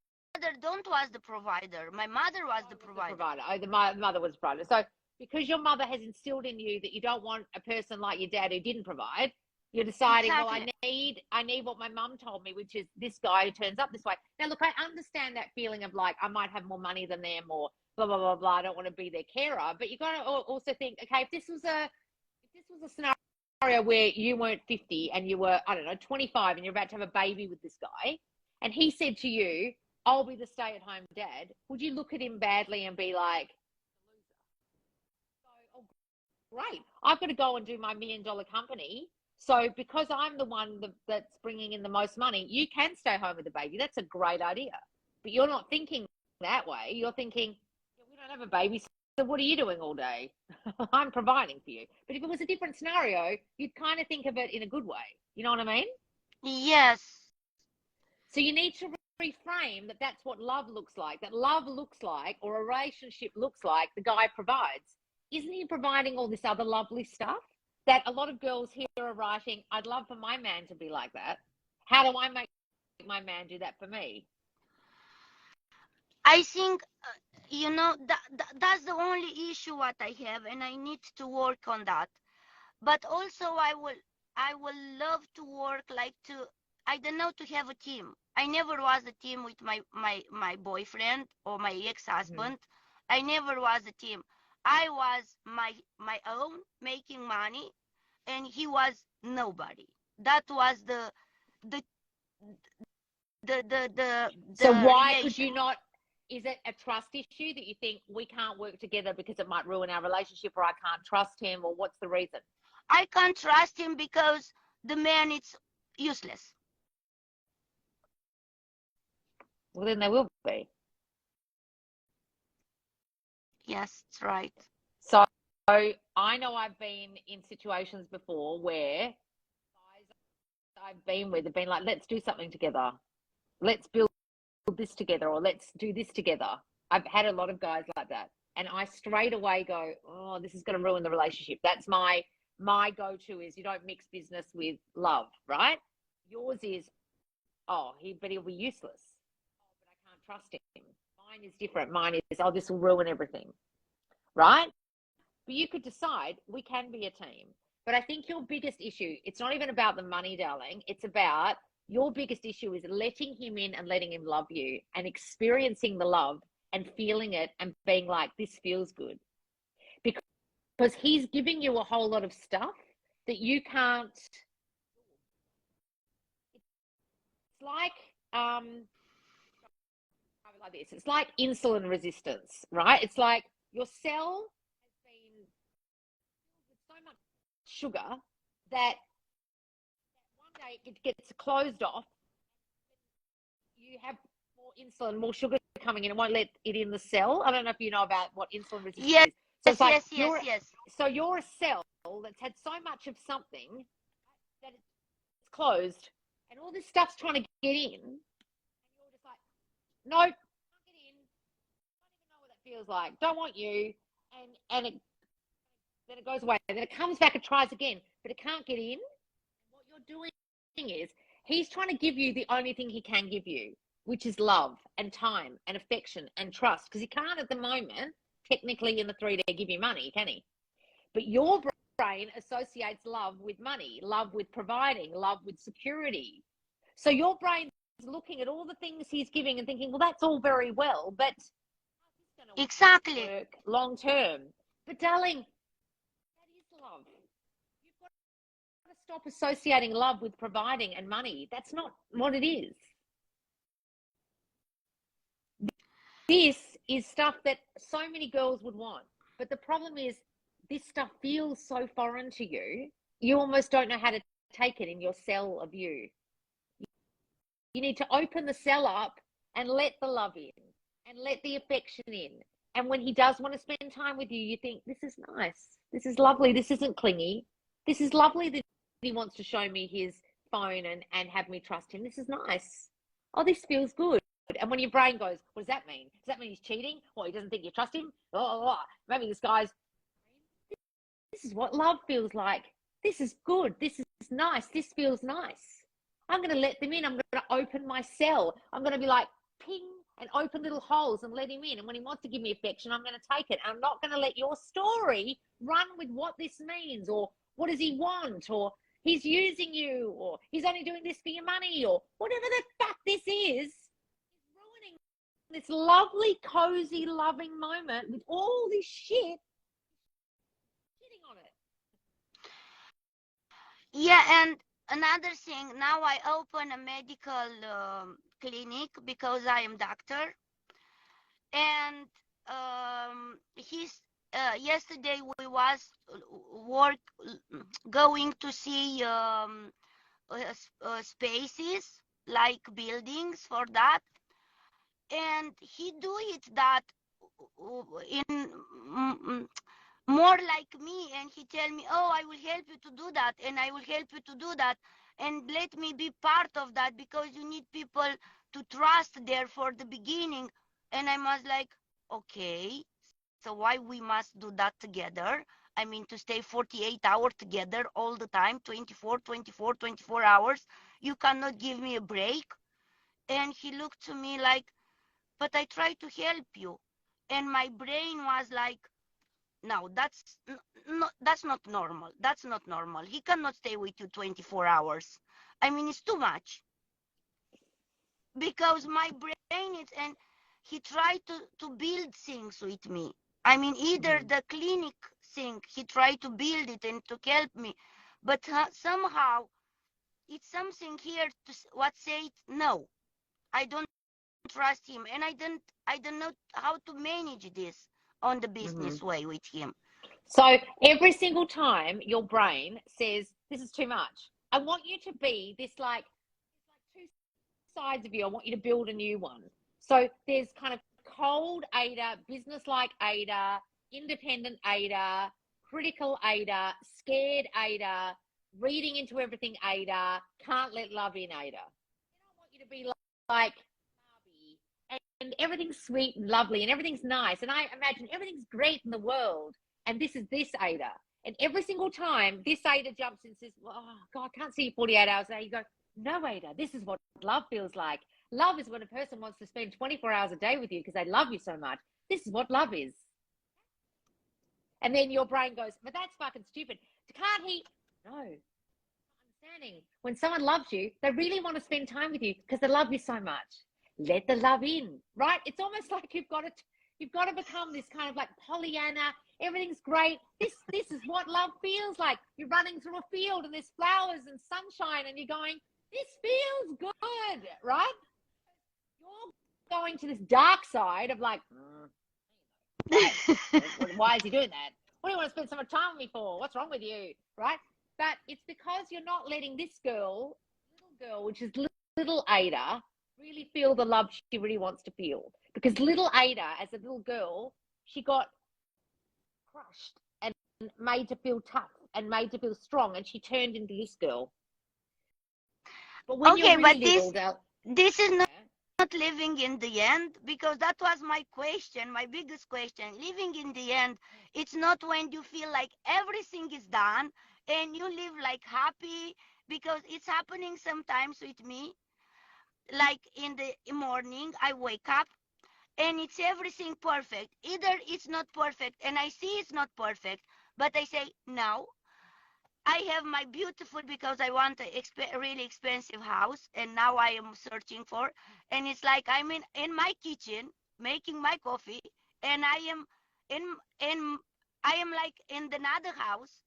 don't was the provider. My mother was the provider. Oh, the mother was the provider. So because your mother has instilled in you that you don't want a person like your dad who didn't provide, you're deciding, Exactly. well, I need what my mum told me, which is this guy who turns up this way. Now, look, I understand that feeling of like, I might have more money than them, or blah, blah, blah, blah. I don't want to be their carer. But you got to also think, okay, if this was a scenario where you weren't 50 and you were, I don't know, 25 and you're about to have a baby with this guy, and he said to you, I'll be the stay-at-home dad, would you look at him badly and be like, oh, great, I've got to go and do my $1 million company. So because I'm the one that's bringing in the most money, you can stay home with the baby. That's a great idea. But you're not thinking that way. You're thinking, yeah, we don't have a baby, so what are you doing all day? I'm providing for you. But if it was a different scenario, you'd kind of think of it in a good way. You know what I mean? Yes. So you need to reframe that that's what love looks like, that love looks like, or a relationship looks like, the guy provides. Isn't he providing all this other lovely stuff that a lot of girls here are writing, I'd love for my man to be like that. How do I make my man do that for me? I think, that's the only issue what I have, and I need to work on that. But also, I will love to work, like, to, I don't know, to have a team. I never was a team with my boyfriend or my ex-husband. I never was a team. I was my own, making money, and he was nobody. That was the So the why could relation. you not? Is it a trust issue that you think we can't work together because it might ruin our relationship, or I can't trust him, or what's the reason? I can't trust him because the man is useless. Well, then they will be. Yes, it's right. So I know I've been in situations before where guys I've been with have been like, let's do something together. Let's build this together, or let's do this together. I've had a lot of guys like that. And I straight away go, oh, this is going to ruin the relationship. That's my go-to is you don't mix business with love, right? Yours is, oh, but he'll be useless. Oh, but I can't trust him. Mine is different. Mine is, oh, this will ruin everything, right? But you could decide we can be a team. But I think your biggest issue, it's not even about the money, darling. It's about your biggest issue is letting him in and letting him love you and experiencing the love and feeling it and being like, this feels good. Because he's giving you a whole lot of stuff that you can't. It's like this. It's like insulin resistance, right? It's like your cell has been filled with so much sugar that one day it gets closed off. You have more insulin, more sugar coming in. It won't let it in the cell. I don't know if you know about what insulin resistance Yes, is. So it's like yes. So you're a cell that's had so much of something that it's closed, and all this stuff's trying to get in, and you're just like, nope, can't get in. Don't even know what that feels like. Don't want you, and then it goes away, and then it comes back and tries again, but it can't get in. What you're doing is he's trying to give you the only thing he can give you, which is love and time and affection and trust, because he can't at the moment technically in the 3D give you money, can he? But your brain associates love with money, love with providing, love with security. So your brain's looking at all the things he's giving and thinking, well, that's all very well, but Exactly. work long term. But darling, that is love. You've got to stop associating love with providing and money. That's not what it is. This is stuff that so many girls would want. But the problem is this stuff feels so foreign to you, you almost don't know how to take it in your cell of you. You need to open the cell up and let the love in and let the affection in. And when he does want to spend time with you, you think, this is nice. This is lovely. This isn't clingy. This is lovely that he wants to show me his phone and have me trust him. This is nice. Oh, this feels good. And when your brain goes, what does that mean? Does that mean he's cheating? Or he doesn't think you trust him? Oh, maybe this guy's, this is what love feels like. This is good. This is nice. This feels nice. I'm going to let them in. I'm going to open my cell. I'm going to be like, ping, and open little holes and let him in. And when he wants to give me affection, I'm going to take it. I'm not going to let your story run with what this means, or what does he want, or he's using you, or he's only doing this for your money, or whatever the fuck this is ruining this lovely, cozy, loving moment with all this shit sitting on it. Yeah, and another thing, now I open a medical clinic because I am doctor, and he's yesterday we was work going to see spaces like buildings for that, and he do it that in more like me, and he tell me, oh, I will help you to do that, and I will help you to do that, and let me be part of that, because you need people to trust there for the beginning. And I was like, okay, so why we must do that together? I mean, to stay 48 hours together all the time, 24 hours, you cannot give me a break? And he looked to me like, but I try to help you. And my brain was like, no, that's not normal. That's not normal. He cannot stay with you 24 hours. I mean, it's too much. Because my brain is, and he tried to build things with me. I mean, either the clinic thing, he tried to build it and to help me, but somehow it's something here to what say no. I don't trust him, and I don't know how to manage this on the business way with him. So every single time your brain says, this is too much, I want you to be this like two sides of you. I want you to build a new one. So there's kind of cold Ada, business-like Ada, independent Ada, critical Ada, scared Ada, reading into everything Ada, can't let love in Ada. Then I want you to be like Barbie, and everything's sweet and lovely and everything's nice. And I imagine everything's great in the world. And this is this Ada. And every single time this Ada jumps in and says, oh, God, I can't see you 48 hours a day, you go, no, Ada, this is what love feels like. Love is when a person wants to spend 24 hours a day with you because they love you so much. This is what love is. And then your brain goes, but that's fucking stupid. Can't he? No. Understanding. When someone loves you, they really want to spend time with you because they love you so much. Let the love in, right? It's almost like you've got to become this kind of like Pollyanna. Everything's great. This is what love feels like. You're running through a field and there's flowers and sunshine and you're going, this feels good, right? You're going to this dark side of like, why is he doing that? What do you want to spend so much time with me for? What's wrong with you, right? But it's because you're not letting this little girl, which is little Ada, really feel the love she really wants to feel. Because little Ada, as a little girl, she got crushed and made to feel tough and made to feel strong, and she turned into this girl. But when Okay, you're but really little, this is not living in the end, because that was my question, my biggest question. Living in the end, it's not when you feel like everything is done and you live like happy, because it's happening sometimes with me. Like in the morning, I wake up and it's everything perfect. Either it's not perfect and I see it's not perfect, but I say, no, I have my beautiful, because I want a really expensive house, and now I am searching for. And it's like I'm in my kitchen making my coffee, and I am in I am like in another house,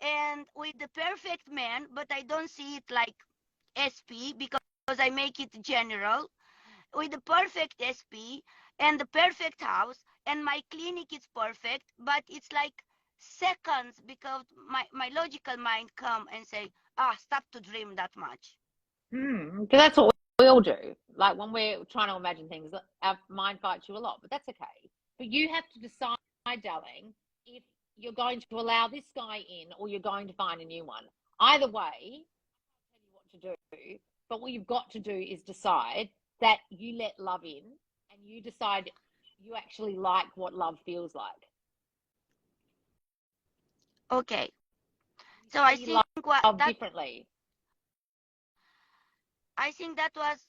and with the perfect man, but I don't see it like SP because I make it general, with the perfect SP and the perfect house, and my clinic is perfect, but it's like seconds, because my logical mind come and say, stop to dream that much. because that's what we all do. Like when we're trying to imagine things, our mind fights you a lot, but that's okay. But you have to decide, darling, if you're going to allow this guy in or you're going to find a new one. Either way, I can't tell you what to do, but what you've got to do is decide that you let love in and you decide you actually like what love feels like. Okay, You so I see think love differently. I think that was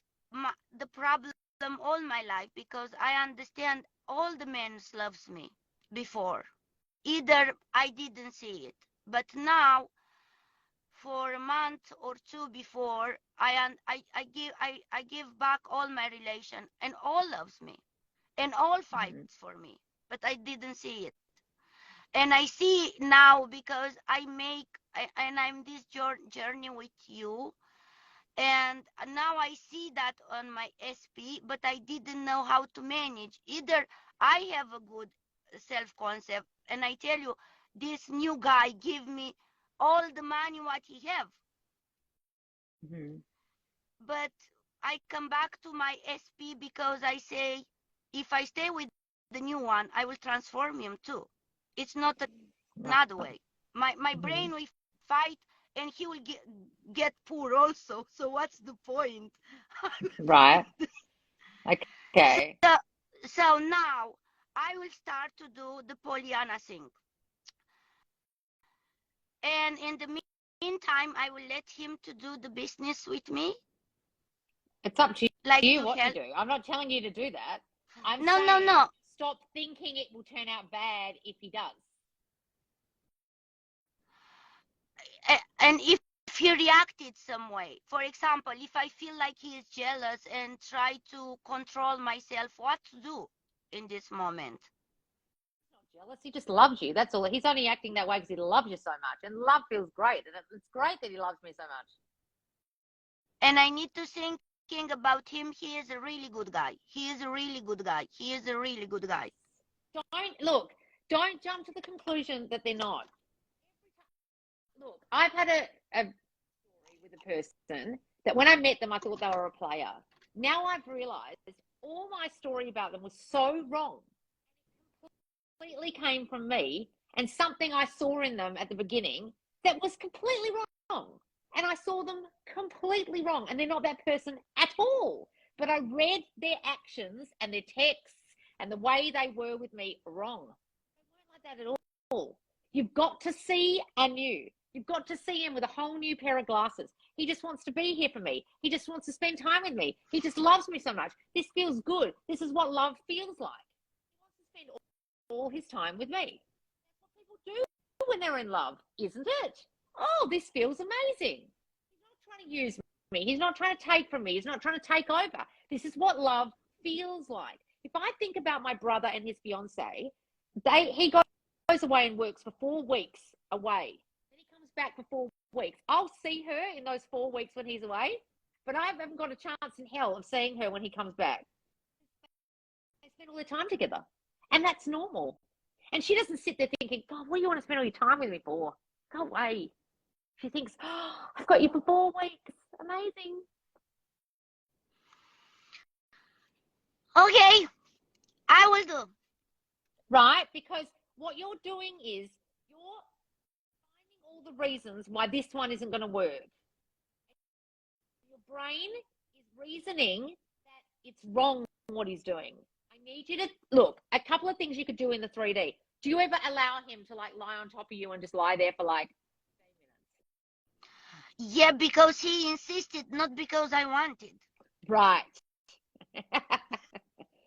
the problem all my life, because I understand all the men loves me before. Either I didn't see it, but now, for a month or two before, I give back all my relation, and all loves me and all fights for me, but I didn't see it. And I see now, because and I'm this journey with you, and now I see that on my SP, but I didn't know how to manage. Either I have a good self concept, and I tell you, this new guy give me all the money what he have, but I come back to my SP, because I say, if I stay with the new one, I will transform him too. It's not Right. another way. My brain will fight, and he will get poor also. So what's the point? Right. Okay. So now I will start to do the Pollyanna thing. And in the meantime, I will let him to do the business with me. It's up to Like you to what help. to do. I'm not telling you to do that. I'm No, no, saying no. stop thinking it will turn out bad if he does. And if he reacted some way, for example, if I feel like he is jealous and try to control myself, what to do in this moment? He's not jealous. He just loves you. That's all. He's only acting that way because he loves you so much. And love feels great. And it's great that he loves me so much. And I need to thinking about him. He is a really good guy. He is a really good guy. He is a really good guy. Don't jump to the conclusion that they're not. Look, I've had a story with a person that when I met them, I thought they were a player. Now I've realized all my story about them was so wrong. Completely came from me and something I saw in them at the beginning that was completely wrong. And I saw them completely wrong. And they're not that person at all. But I read their actions and their texts and the way they were with me wrong. They weren't like that at all. You've got to see anew. You've got to see him with a whole new pair of glasses. He just wants to be here for me. He just wants to spend time with me. He just loves me so much. This feels good. This is what love feels like. He wants to spend all his time with me. That's what people do when they're in love, isn't it? Oh, this feels amazing. He's not trying to use me. He's not trying to take from me. He's not trying to take over. This is what love feels like. If I think about my brother and his fiance, he goes away and works for 4 weeks away. Then he comes back for 4 weeks. I'll see her in those 4 weeks when he's away, but I haven't got a chance in hell of seeing her when he comes back. They spend all their time together, and that's normal. And she doesn't sit there thinking, God, what do you want to spend all your time with me for? Go away. She thinks, oh, I've got you for 4 weeks. Amazing. Okay, I will do. Right? Because what you're doing is you're finding all the reasons why this one isn't going to work. Your brain is reasoning that it's wrong what he's doing. I need you to look, a couple of things you could do in the 3D. Do you ever allow him to like lie on top of you and just lie there for like 10 minutes? Yeah, because he insisted, not because I wanted. Right.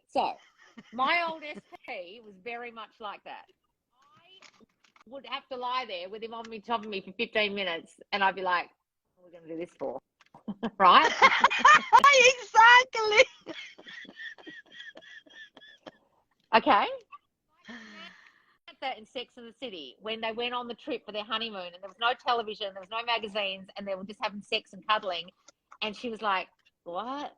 So, my old SP was very much like that. I would have to lie there with him on top of me for 15 minutes, and I'd be like, what are we going to do this for? Right? Exactly. Okay. That in Sex and the City when they went on the trip for their honeymoon and there was no television, there was no magazines, and they were just having sex and cuddling, and she was like, what?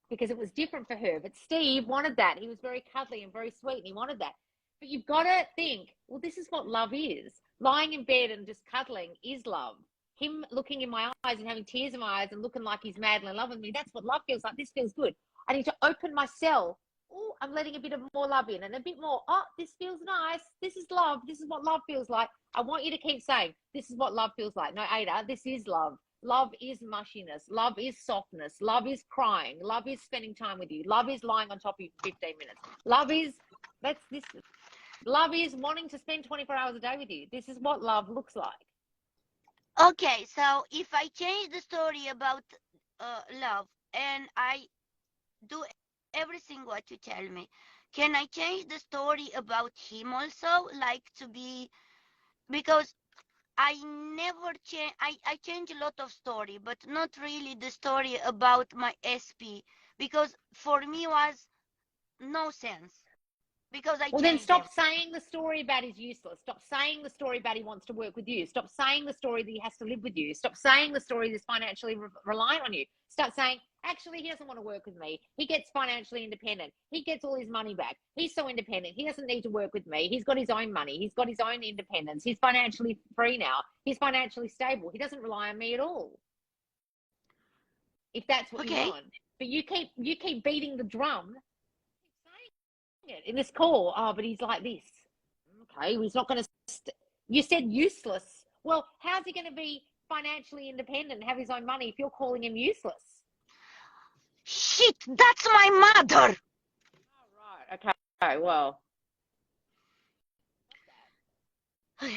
Because it was different for her. But Steve wanted that. He was very cuddly and very sweet, and he wanted that. But you've got to think, well, this is what love is. Lying in bed and just cuddling is love. Him looking in my eyes and having tears in my eyes and looking like he's madly in love with me, that's what love feels like. This feels good. I need to open myself. Oh, I'm letting a bit of more love in and a bit more. Oh, this feels nice. This is love. This is what love feels like. I want you to keep saying, this is what love feels like. No, Ada, this is love. Love is mushiness. Love is softness. Love is crying. Love is spending time with you. Love is lying on top of you for 15 minutes. Love is, that's this. Love is wanting to spend 24 hours a day with you. This is what love looks like. Okay, so if I change the story about love and I do everything what you tell me, can I change the story about him also? Like to be, because I never change, I change a lot of story, but not really the story about my SP, because for me was no sense. Because I Well, then changed stop them. saying the story about he's useless. Stop saying the story about he wants to work with you. Stop saying the story that he has to live with you. Stop saying the story that's financially reliant on you. Start saying, actually, he doesn't want to work with me. He gets financially independent. He gets all his money back. He's so independent. He doesn't need to work with me. He's got his own money. He's got his own independence. He's financially free now. He's financially stable. He doesn't rely on me at all. If that's what you want. But you keep beating the drum. In this call, oh, but he's like this. Okay, he's not going to. You said useless. Well, how's he going to be financially independent and have his own money if you're calling him useless? Shit, that's my mother. Oh, right. Okay. Well. And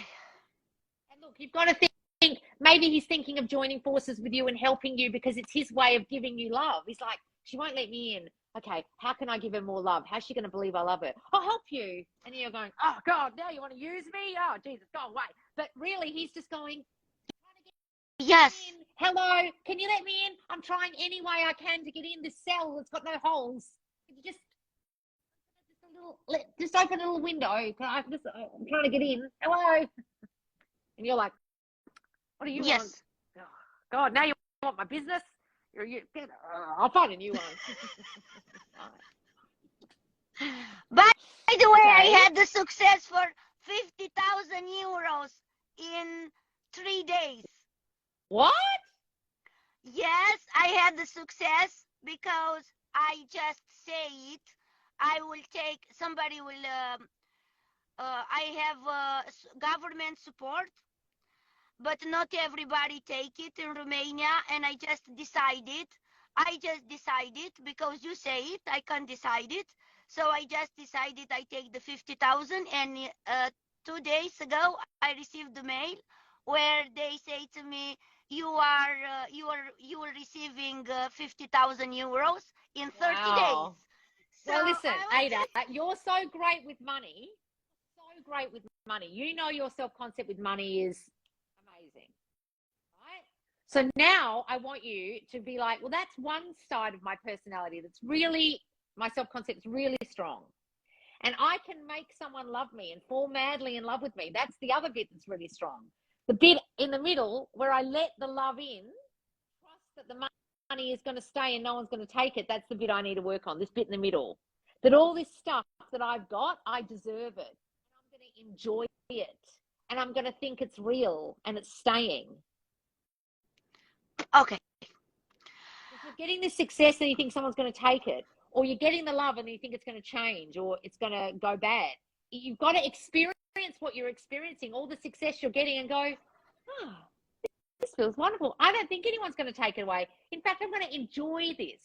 look, you've got to think maybe he's thinking of joining forces with you and helping you because it's his way of giving you love. He's like, she won't let me in. Okay, how can I give her more love? How's she going to believe I love her? I'll help you. And you're going, oh, God, now you want to use me? Oh, Jesus, go away. But really, he's just going, yes. Hello, can you let me in? I'm trying any way I can to get in this cell that's got no holes. Can you just open a little window? I'm trying to get in. Hello. And you're like, what do you want? Oh, God, now you want my business? I'll find a new one. By the way, I had the success for 50,000 euros in 3 days. What? Yes, I had the success because I just say it. I will take, somebody will, I have government support, but not everybody take it in Romania, and I just decided because you say it, I can't decide it. So I just decided I take the 50,000, and 2 days ago I received the mail where they say to me, you are receiving 50,000 euros in 30 days. So, well, listen, Ada, you're so great with money. So great with money. You know your self-concept with money is amazing, right? So now I want you to be like, well, that's one side of my personality that's really, my self-concept is really strong. And I can make someone love me and fall madly in love with me. That's the other bit that's really strong. The bit in the middle where I let the love in, trust that the money is going to stay and no one's going to take it. That's the bit I need to work on, this bit in the middle. That all this stuff that I've got, I deserve it. And I'm going to enjoy it. And I'm going to think it's real and it's staying. Okay. If you're getting this success and you think someone's going to take it, or you're getting the love and you think it's going to change or it's going to go bad, you've got to experience what you're experiencing, all the success you're getting, and go, oh, this feels wonderful. I don't think anyone's going to take it away. In fact, I'm going to enjoy this.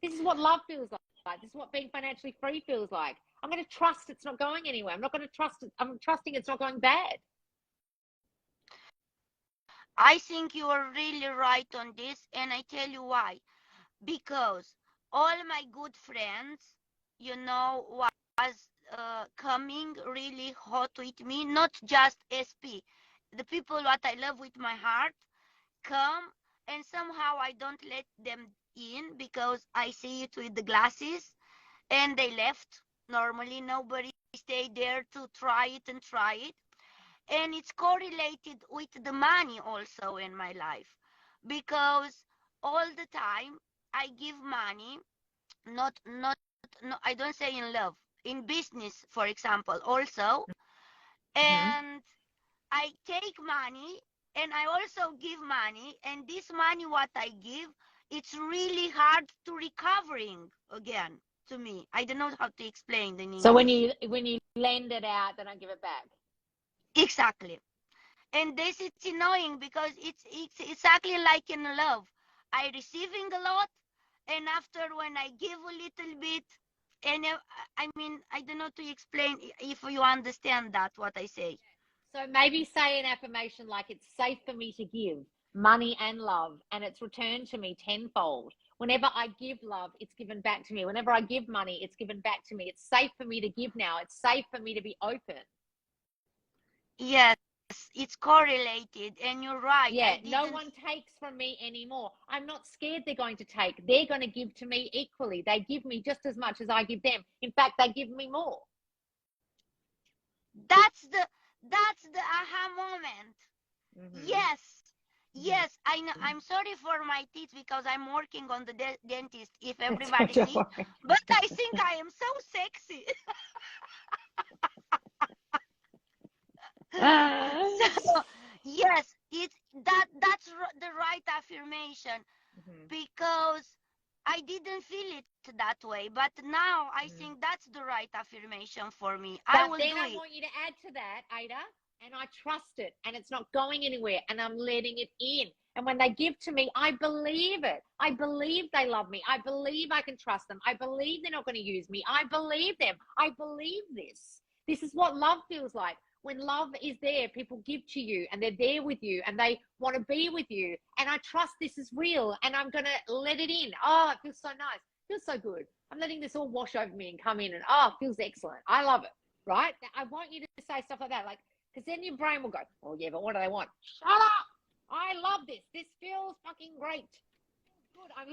This is what love feels like. This is what being financially free feels like. I'm going to trust it's not going anywhere. I'm not going to trust it. I'm trusting it's not going bad. I think you are really right on this, and I tell you why. Because all my good friends, was coming really hot with me, not just SP. The people that I love with my heart come, and somehow I don't let them in because I see it with the glasses, and they left. Normally, nobody stayed there to try it. And it's correlated with the money also in my life, because all the time I give money, not no, I don't say in love, in business, for example, also. And I take money and I also give money, and this money what I give, it's really hard to recovering again to me. I don't know how to explain in English. So when you lend it out, they don't give it back. Exactly. And this is annoying because it's exactly like in love. I receiving a lot, and after when I give a little bit, and I mean, I don't know to explain if you understand that what I say. So maybe say an affirmation like, it's safe for me to give money and love, and it's returned to me tenfold. Whenever I give love, it's given back to me. Whenever I give money, it's given back to me. It's safe for me to give now. It's safe for me to be open. Yes, it's correlated, and you're right. Yeah, no one takes from me anymore. I'm not scared they're going to take. They're going to give to me equally. They give me just as much as I give them. In fact, they give me more. That's the aha moment. Yes, I know. I'm sorry for my teeth because I'm working on the dentist, if everybody sees, but I think I am so sexy. So yes, that's the right affirmation, because I didn't feel it that way, but now I think that's the right affirmation for me. But I will then do I it. want you to add to that, Ada, and I trust it, and it's not going anywhere, and I'm letting it in. And when they give to me, I believe it. I believe they love me. I believe I can trust them. I believe they're not going to use me. I believe them. I believe this. This is what love feels like. When love is there, people give to you, and they're there with you, and they want to be with you. And I trust this is real, and I'm going to let it in. Oh, it feels so nice. It feels so good. I'm letting this all wash over me and come in, and oh, it feels excellent. I love it, right? I want you to say stuff like that, like, because then your brain will go, oh, yeah, but what do they want? Shut up. I love this. This feels fucking great. Good. I'm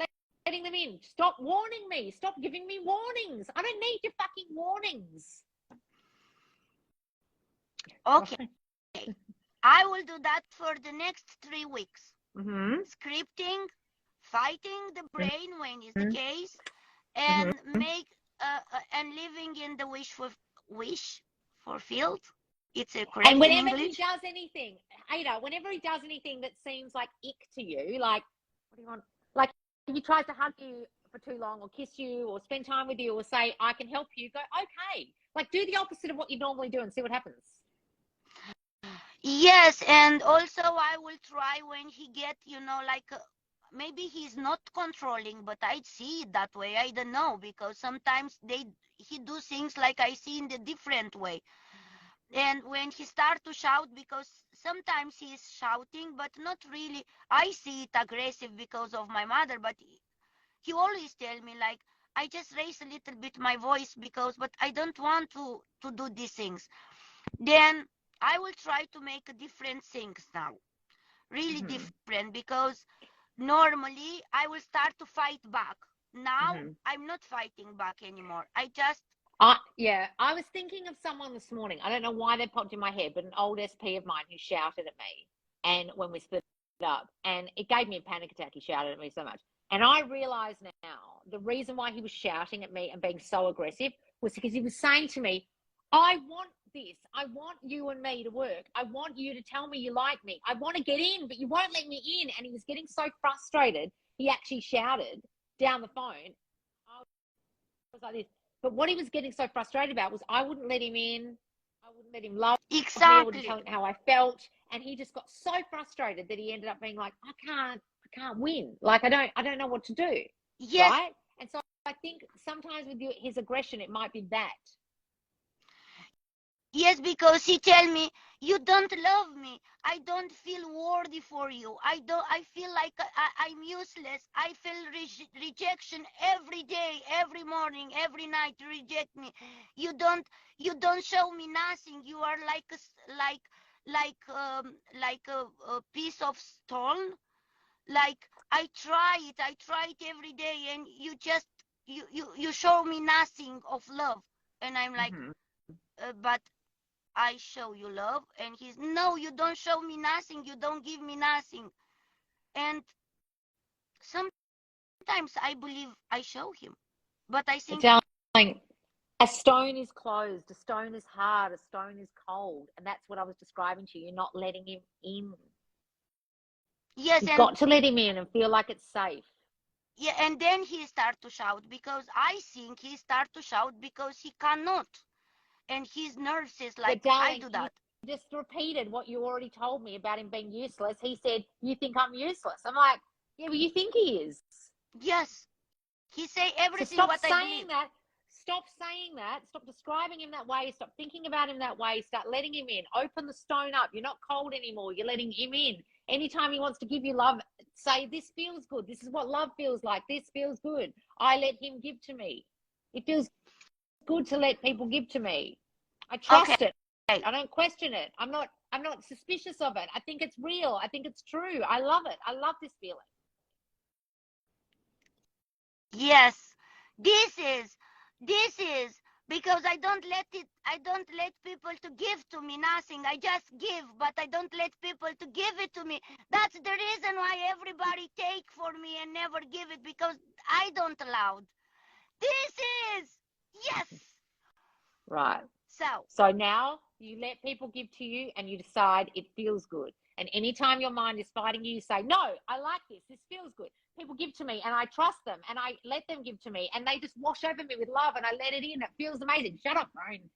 letting them in. Stop warning me. Stop giving me warnings. I don't need your fucking warnings. Okay. I will do that for the next 3 weeks. Scripting, fighting the brain when is the case, and and living in the wish fulfilled. It's a correct and whenever in English. he does anything, Ada, whenever he does anything that seems like ick to you, like, what do you want? Like, if he tries to hug you for too long or kiss you or spend time with you or say, I can help you, go, okay. Like, do the opposite of what you normally do and see what happens. Yes, and also I will try when he get, like maybe he's not controlling, but I see it that way. I don't know, because sometimes he do things like I see in the different way. And when he start to shout, because sometimes he is shouting, but not really. I see it aggressive because of my mother, but he always tell me like, I just raise a little bit my voice but I don't want to do these things. Then I will try to make different things now, really different, because normally I will start to fight back. Now I'm not fighting back anymore. I just I was thinking of someone this morning. I don't know why they popped in my head, but an old SP of mine who shouted at me, and when we split up, and it gave me a panic attack. He shouted at me so much, and I realize now the reason why he was shouting at me and being so aggressive was because he was saying to me, I want this. I want you and me to work. I want you to tell me you like me. I want to get in, but you won't let me in. And he was getting so frustrated, he actually shouted down the phone. I was like this. But what he was getting so frustrated about was I wouldn't let him in. I wouldn't let him love me. I wouldn't tell him how I felt. And he just got so frustrated that he ended up being like, I can't win. Like, I don't know what to do. yes. Right? And so I think sometimes with his aggression, it might be that. Yes, because he tell me, you don't love me. I don't feel worthy for you. I feel like I'm useless. I feel rejection every day, every morning, every night. You reject me. You don't show me nothing. You are like a piece of stone. Like I try it every day, and you show me nothing of love. And I'm like, but I show you love. And he's, no, you don't show me nothing. You don't give me nothing. And sometimes I believe I show him. But I think, darling, a stone is closed. A stone is hard. A stone is cold. And that's what I was describing to you. You're not letting him in. yes, You've got to let him in and feel like it's safe. Yeah, and then he start to shout, because I think he start to shout because he cannot. And his nerves is like, but darling, I do that. You just repeated what you already told me about him being useless. He said, you think I'm useless. I'm like, yeah, well, you think he is. Yes. He say everything so what I believe. Stop saying that. Stop describing him that way. Stop thinking about him that way. Start letting him in. Open the stone up. You're not cold anymore. You're letting him in. Anytime he wants to give you love, say, this feels good. This is what love feels like. This feels good. I let him give to me. It feels good to let people give to me. I trust it. I don't question it. I'm not suspicious of it. I think it's real. I think it's true. I love it. I love this feeling. Yes. This is because I don't let people to give to me nothing. I just give, but I don't let people to give it to me. That's the reason why everybody take for me and never give it, because I don't allow. This is yes. Right. So now you let people give to you and you decide it feels good. And anytime your mind is fighting you, you say, no, I like this. This feels good. People give to me and I trust them and I let them give to me and they just wash over me with love and I let it in. It feels amazing. Shut up, brain.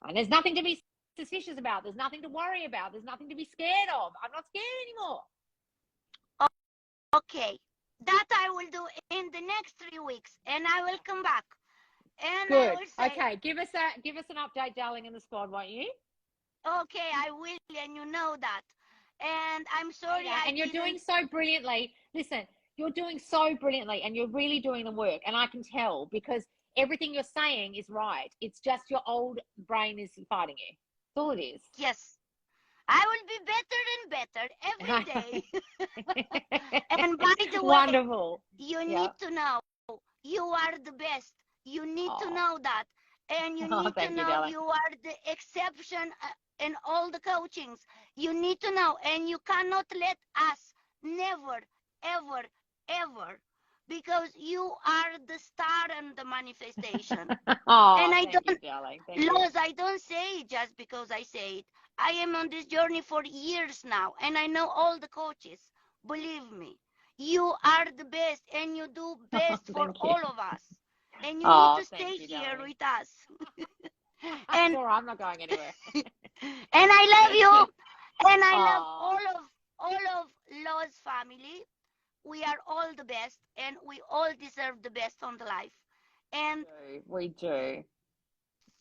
And there's nothing to be suspicious about. There's nothing to worry about. There's nothing to be scared of. I'm not scared anymore. Okay. That I will do in the next 3 weeks and I will come back. And Good. I will say, okay, give us an update, darling, in the squad, won't you? okay, I will, and you know that. And I'm sorry and you're doing so brilliantly. Listen, you're doing so brilliantly and you're really doing the work. And I can tell because everything you're saying is right. It's just your old brain is fighting you. That's all it is. Yes. I will be better and better every day. And by the way, wonderful. You need to know you are the best. You need to know that. And you need to know you are the exception in all the coachings. You need to know. And you cannot let us never, ever, ever. Because you are the star and the manifestation. And I I don't say it just because I say it. I am on this journey for years now. And I know all the coaches. Believe me. You are the best and you do best for all of us. And you need to stay here with us. And sure, I'm not going anywhere. And I love you. And I love all of Law's family. We are all the best and we all deserve the best on the life. And we do.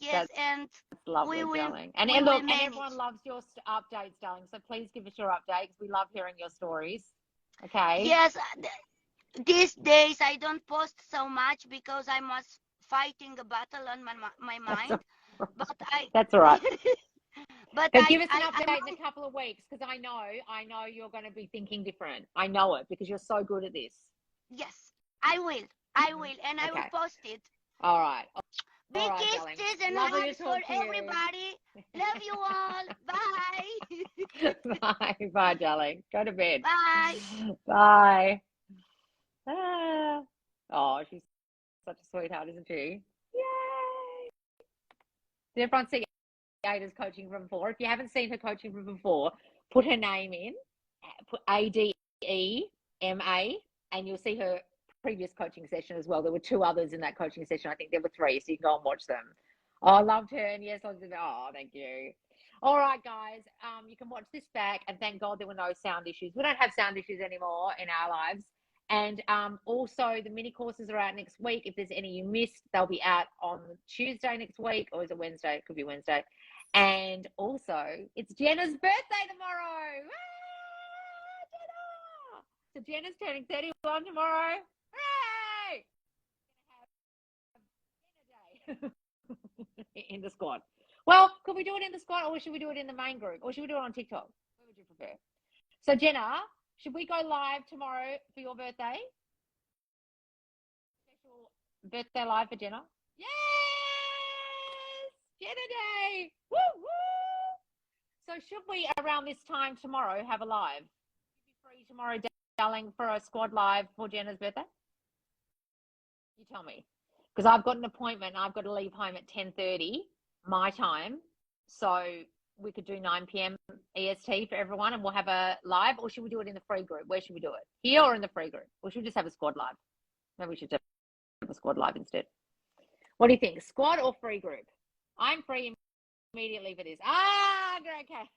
Yes, and lovely, darling. And everyone loves your updates, darling. So please give us your updates. We love hearing your stories. Okay. Yes, these days I don't post so much because I was fighting a battle on my mind. That's all right. But give us an update in a couple of weeks because I know you're going to be thinking different. I know it because you're so good at this. Yes, I will, and I will post it. All right. Big kisses and hugs for everybody. Love you all. Bye. Bye, darling. Go to bed. Bye. Bye. Oh, she's such a sweetheart, isn't she? Yay! Did everyone see Ada's coaching from before? If you haven't seen her coaching from before, put her name in, put ADEMA, and you'll see her previous coaching session as well. There were 2 others in that coaching session. I think there were 3, so you can go and watch them. Oh, I loved her. And yes, thank you. All right, guys, you can watch this back, and thank God there were no sound issues. We don't have sound issues anymore in our lives. And also the mini courses are out next week. If there's any you missed, they'll be out on Tuesday next week, or is it Wednesday? It could be Wednesday. And also, it's Jenna's birthday tomorrow. Jenna! So Jenna's turning 31 tomorrow. Hooray! We're going to have dinner day in the squad. Well, could we do it in the squad, or should we do it in the main group, or should we do it on TikTok? What would you prefer? So Jenna, should we go live tomorrow for your birthday? Special birthday live for Jenna? Yes! Jenna Day! Woo woo! So should we, around this time tomorrow, have a live? Be free tomorrow, darling, for a squad live for Jenna's birthday? You tell me. Because I've got an appointment. I've got to leave home at 10:30 my time. So we could do 9 p.m. EST for everyone and we'll have a live, or should we do it in the free group? Where should we do it? Here or in the free group? Or should we just have a squad live? Maybe we should have a squad live instead. What do you think? Squad or free group? I'm free immediately for this. Okay.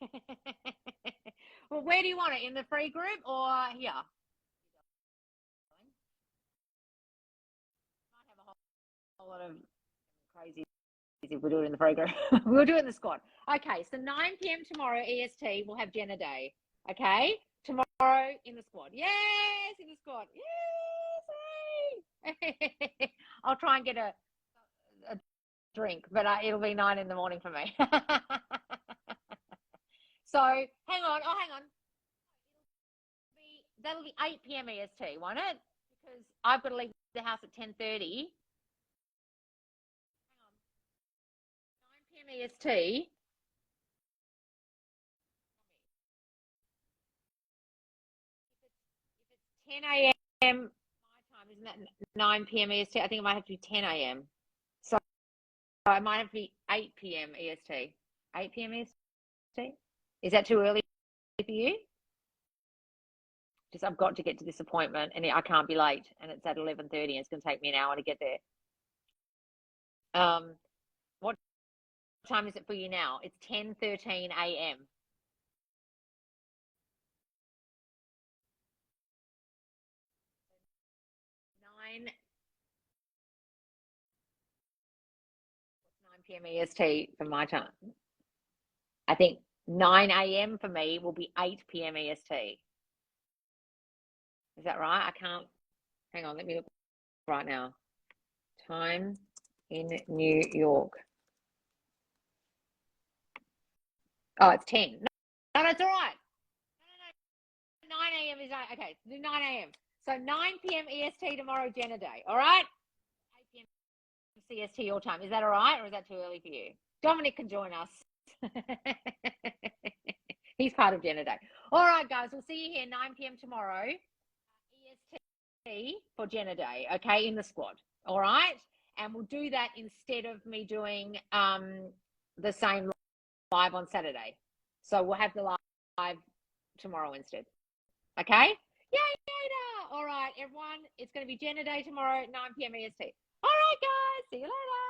Well, where do you want it? In the free group or here? Might have a whole lot of crazy if we do it in the free group. We'll do it in the squad. Okay, so 9 p.m. tomorrow EST, we'll have Jenna Day. Okay, tomorrow in the squad. Yes, in the squad. Yes. I'll try and get a drink, but it'll be 9 in the morning for me. So hang on. That'll be 8 p.m. EST, won't it? Because I've got to leave the house at 10:30. 9 p.m. EST. If it's 10 a.m. my time, isn't that 9 p.m. EST? I think it might have to be 10 a.m. So it might have to be 8 p.m. EST. 8 p.m. EST? Is that too early for you? Just I've got to get to this appointment and I can't be late, and it's at 11:30 and it's going to take me an hour to get there. What time is it for you now? It's 10:13 a.m. 9 p.m. EST for my time. I think 9 a.m. for me will be 8 p.m. EST. Is that right? I can't. Hang on, let me look right now. Time in New York. Oh, it's 10. No, that's all right. No. 9 a.m. is okay. 9 a.m. So 9 p.m. EST tomorrow, Jenna Day. All right? 8 p.m. CST your time. Is that all right, or is that too early for you? Dominic can join us. He's part of Jenna Day. All right, guys. We'll see you here 9 p.m. tomorrow. EST for Jenna Day. Okay, in the squad. All right, and we'll do that instead of me doing the same live on Saturday. So we'll have the live tomorrow instead. Okay? Yay, Ada! All right, everyone. It's going to be Jenna Day tomorrow at 9 p.m. EST. All right, guys. See you later.